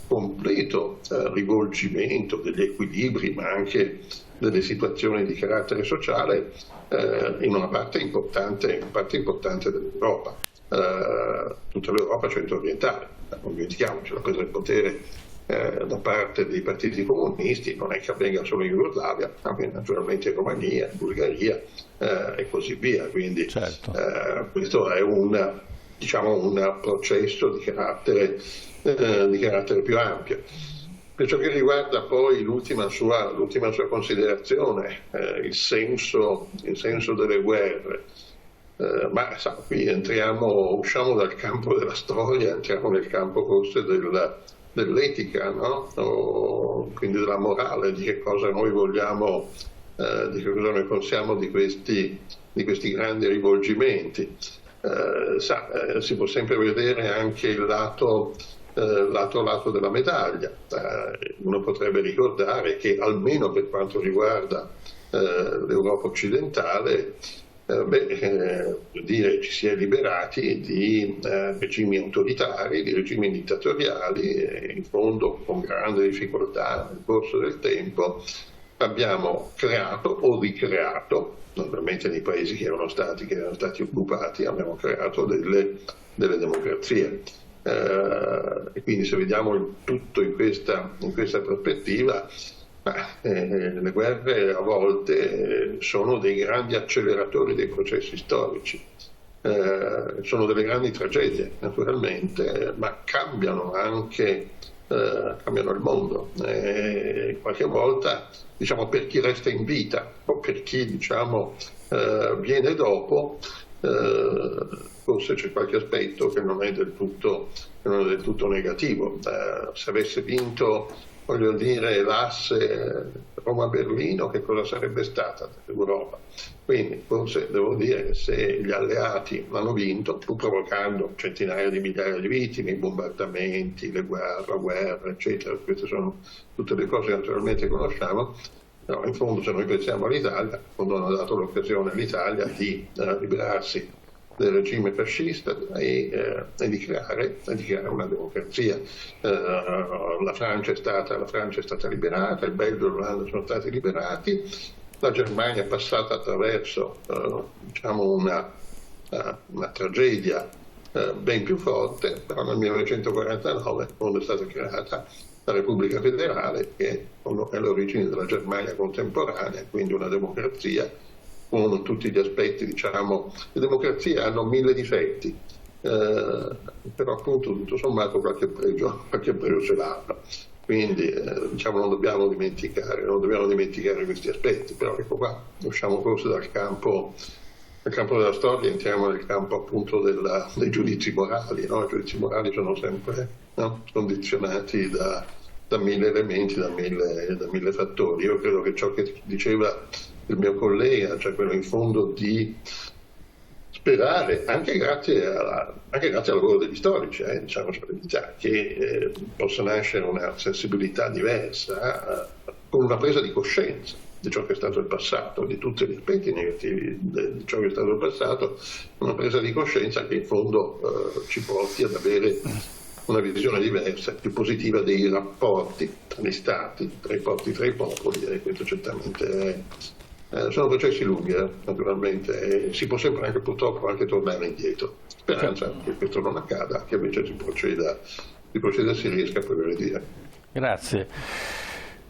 completo rivolgimento degli equilibri, ma anche delle situazioni di carattere sociale in una parte importante dell'Europa, tutta l'Europa centro-orientale. Non dimentichiamoci, la presa del potere da parte dei partiti comunisti non è che avvenga solo in Jugoslavia, avviene naturalmente in Romania, in Bulgaria e così via. Quindi certo. Questo è un processo di carattere più ampio. Per ciò che riguarda poi l'ultima sua considerazione, il senso delle guerre, ma qui usciamo dal campo della storia, entriamo nel campo forse dell'etica, no? Quindi della morale, di che cosa noi vogliamo, di che cosa noi pensiamo di questi grandi rivolgimenti. Si può sempre vedere anche il lato della medaglia. Uno potrebbe ricordare che almeno per quanto riguarda l'Europa occidentale, ci si è liberati di regimi autoritari, di regimi dittatoriali, in fondo con grande difficoltà nel corso del tempo abbiamo creato o ricreato, naturalmente nei paesi che erano stati occupati, abbiamo creato delle democrazie. E quindi se vediamo il tutto in questa prospettiva, le guerre a volte sono dei grandi acceleratori dei processi storici, sono delle grandi tragedie naturalmente, ma cambiano anche il mondo. Qualche volta, diciamo, per chi resta in vita o per chi viene dopo, forse c'è qualche aspetto che non è del tutto negativo. Se avesse vinto, voglio dire, l'asse Roma-Berlino, che cosa sarebbe stata dell'Europa? Quindi forse devo dire che se gli alleati hanno vinto, pur provocando centinaia di migliaia di vittime, i bombardamenti, la guerra, eccetera, queste sono tutte le cose che naturalmente conosciamo, però in fondo se noi pensiamo all'Italia, quando hanno dato l'occasione all'Italia di liberarsi del regime fascista e di creare una democrazia. La Francia è stata liberata, il Belgio e l'Olanda sono stati liberati, la Germania è passata attraverso una tragedia ben più forte, però nel 1949 quando è stata creata la Repubblica Federale, che è l'origine della Germania contemporanea, quindi una democrazia con tutti gli aspetti, le democrazie hanno 1000 difetti, però appunto tutto sommato qualche pregio ce l'hanno. Quindi non dobbiamo dimenticare questi aspetti, però ecco qua, usciamo forse dal campo della storia, entriamo nel campo appunto dei giudizi morali, no? I giudizi morali sono sempre condizionati da 1000 elementi, da mille fattori. Io credo che ciò che diceva il mio collega, cioè quello in fondo di sperare, anche grazie al lavoro degli storici, che possa nascere una sensibilità diversa, con una presa di coscienza di ciò che è stato il passato, di tutti gli aspetti negativi di ciò che è stato il passato, una presa di coscienza che in fondo ci porti ad avere una visione diversa, più positiva dei rapporti tra gli stati, tra i popoli, e questo certamente sono processi lunghi, naturalmente, e si può sempre purtroppo anche tornare indietro. Speranza che questo non accada, che invece si proceda e si riesca a progredire. Grazie.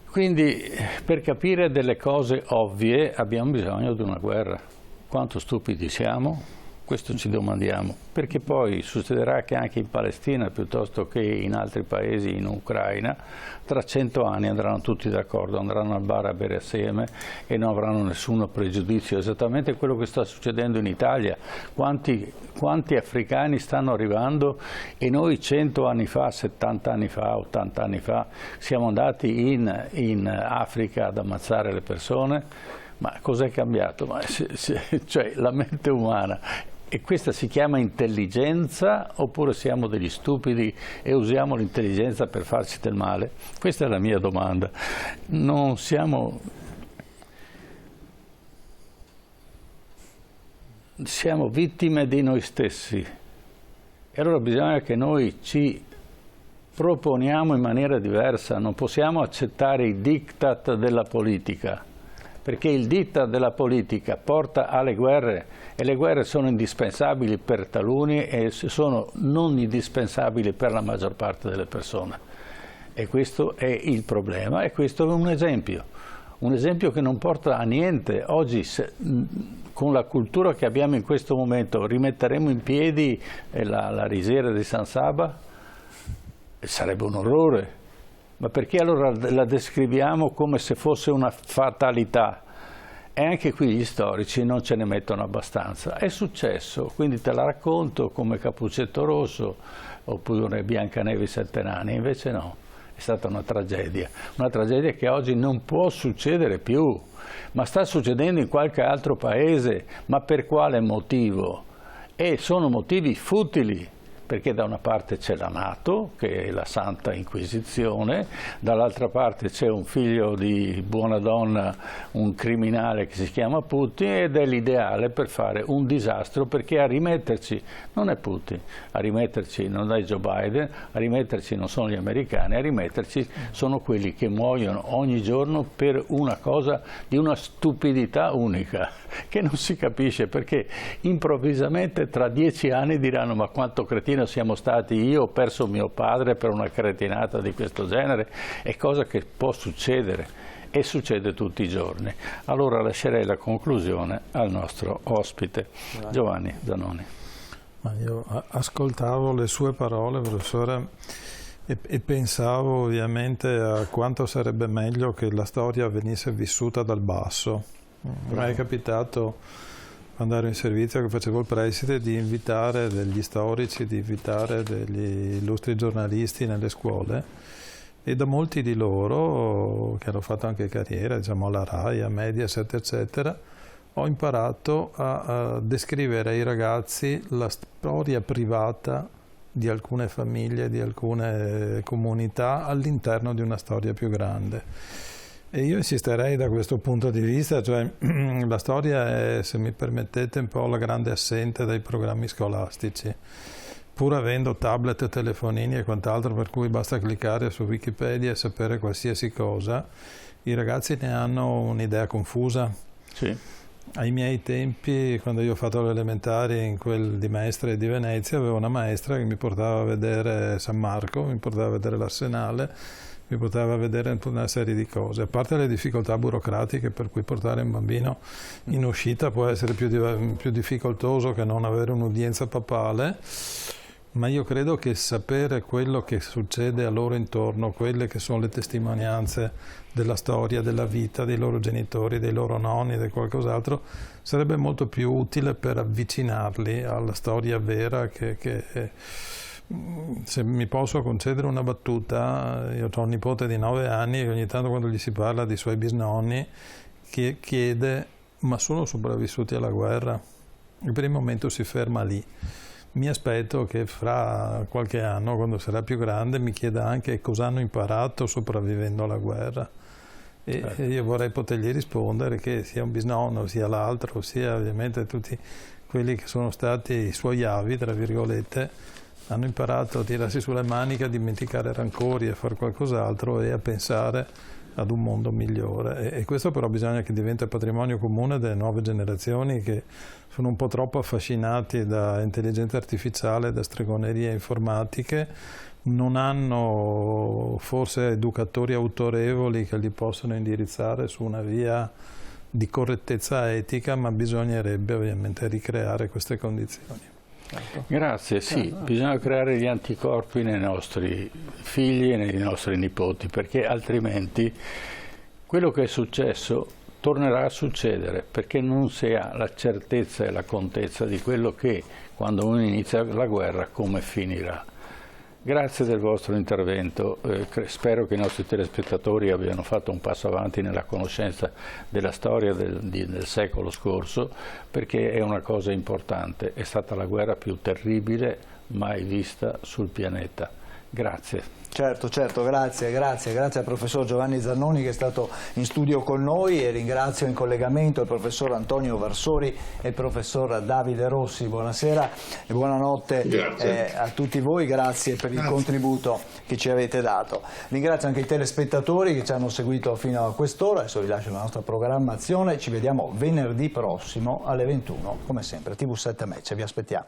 Quindi per capire delle cose ovvie abbiamo bisogno di una guerra. Quanto stupidi siamo? Questo ci domandiamo, perché poi succederà che anche in Palestina, piuttosto che in altri paesi, in Ucraina, tra 100 anni andranno tutti d'accordo, andranno al bar a bere assieme e non avranno nessun pregiudizio. Esattamente quello che sta succedendo in Italia. Quanti africani stanno arrivando e noi 100 anni fa, 70 anni fa, 80 anni fa siamo andati in Africa ad ammazzare le persone? Ma cos'è cambiato? Cioè la mente umana. E questa si chiama intelligenza oppure siamo degli stupidi e usiamo l'intelligenza per farci del male? Questa è la mia domanda. Non siamo vittime di noi stessi. E allora bisogna che noi ci proponiamo in maniera diversa. Non possiamo accettare i diktat della politica, perché il diktat della politica porta alle guerre e le guerre sono indispensabili per taluni e sono non indispensabili per la maggior parte delle persone. E questo è il problema e questo è un esempio che non porta a niente. Oggi con la cultura che abbiamo in questo momento rimetteremo in piedi la risiera di San Saba? Sarebbe un orrore. Ma perché allora la descriviamo come se fosse una fatalità? E anche qui gli storici non ce ne mettono abbastanza. È successo, quindi te la racconto come Cappuccetto Rosso oppure Biancaneve i 7 nani, invece no, è stata una tragedia che oggi non può succedere più, ma sta succedendo in qualche altro paese, ma per quale motivo? E sono motivi futili. Perché da una parte c'è la NATO, che è la Santa Inquisizione, dall'altra parte c'è un figlio di buona donna, un criminale che si chiama Putin, ed è l'ideale per fare un disastro, perché a rimetterci non è Putin, a rimetterci non è Joe Biden, a rimetterci non sono gli americani, a rimetterci sono quelli che muoiono ogni giorno per una cosa di una stupidità unica, che non si capisce, perché improvvisamente tra 10 anni diranno: ma quanto cretino siamo stati, io ho perso mio padre per una cretinata di questo genere. È cosa che può succedere e succede tutti i giorni. Allora lascerei la conclusione al nostro ospite, Giovanni Zanoni. Ma io ascoltavo le sue parole, professore, e pensavo ovviamente a quanto sarebbe meglio che la storia venisse vissuta dal basso. Mi è capitato, quando ero in servizio, che facevo il preside, di invitare degli storici, di invitare degli illustri giornalisti nelle scuole, e da molti di loro, che hanno fatto anche carriera, diciamo alla RAI, a Mediaset, eccetera, ho imparato a descrivere ai ragazzi la storia privata di alcune famiglie, di alcune comunità all'interno di una storia più grande. E io insisterei da questo punto di vista, cioè la storia è, se mi permettete, un po' la grande assente dai programmi scolastici. Pur avendo tablet, telefonini e quant'altro, per cui basta cliccare su Wikipedia e sapere qualsiasi cosa, i ragazzi ne hanno un'idea confusa. Sì. Ai miei tempi, quando io ho fatto le elementari in quel di Mestre e di Venezia, avevo una maestra che mi portava a vedere San Marco, mi portava a vedere l'Arsenale, mi portava a vedere una serie di cose. A parte le difficoltà burocratiche, per cui portare un bambino in uscita può essere più difficoltoso che non avere un'udienza papale, ma io credo che sapere quello che succede a loro intorno, quelle che sono le testimonianze della storia, della vita dei loro genitori, dei loro nonni, di qualcos'altro, sarebbe molto più utile per avvicinarli alla storia vera se mi posso concedere una battuta, io ho un nipote di 9 anni e ogni tanto, quando gli si parla dei suoi bisnonni, chiede: ma sono sopravvissuti alla guerra? E per il momento si ferma lì. Mi aspetto che fra qualche anno, quando sarà più grande, mi chieda anche cosa hanno imparato sopravvivendo alla guerra. E io vorrei potergli rispondere che sia un bisnonno, sia l'altro, sia ovviamente tutti quelli che sono stati i suoi avi, tra virgolette, hanno imparato a tirarsi sulle maniche, a dimenticare rancori, a fare qualcos'altro e a pensare ad un mondo migliore. E questo però bisogna che diventi patrimonio comune delle nuove generazioni, che sono un po' troppo affascinati da intelligenza artificiale, da stregonerie informatiche, non hanno forse educatori autorevoli che li possono indirizzare su una via di correttezza etica, ma bisognerebbe ovviamente ricreare queste condizioni. Certo. Grazie, sì, bisogna creare gli anticorpi nei nostri figli e nei nostri nipoti, perché altrimenti quello che è successo tornerà a succedere, perché non si ha la certezza e la contezza di quello che, quando uno inizia la guerra, come finirà. Grazie del vostro intervento, spero che i nostri telespettatori abbiano fatto un passo avanti nella conoscenza della storia del secolo scorso, perché è una cosa importante, è stata la guerra più terribile mai vista sul pianeta. Grazie. Certo, grazie al professor Giovanni Zannoni che è stato in studio con noi, e ringrazio in collegamento il professor Antonio Varsori e il professor Davide Rossi. Buonasera e buonanotte a tutti voi, grazie per il contributo che ci avete dato. Ringrazio anche i telespettatori che ci hanno seguito fino a quest'ora, adesso vi lascio la nostra programmazione, ci vediamo venerdì prossimo alle 21, come sempre, TV7 Match, vi aspettiamo.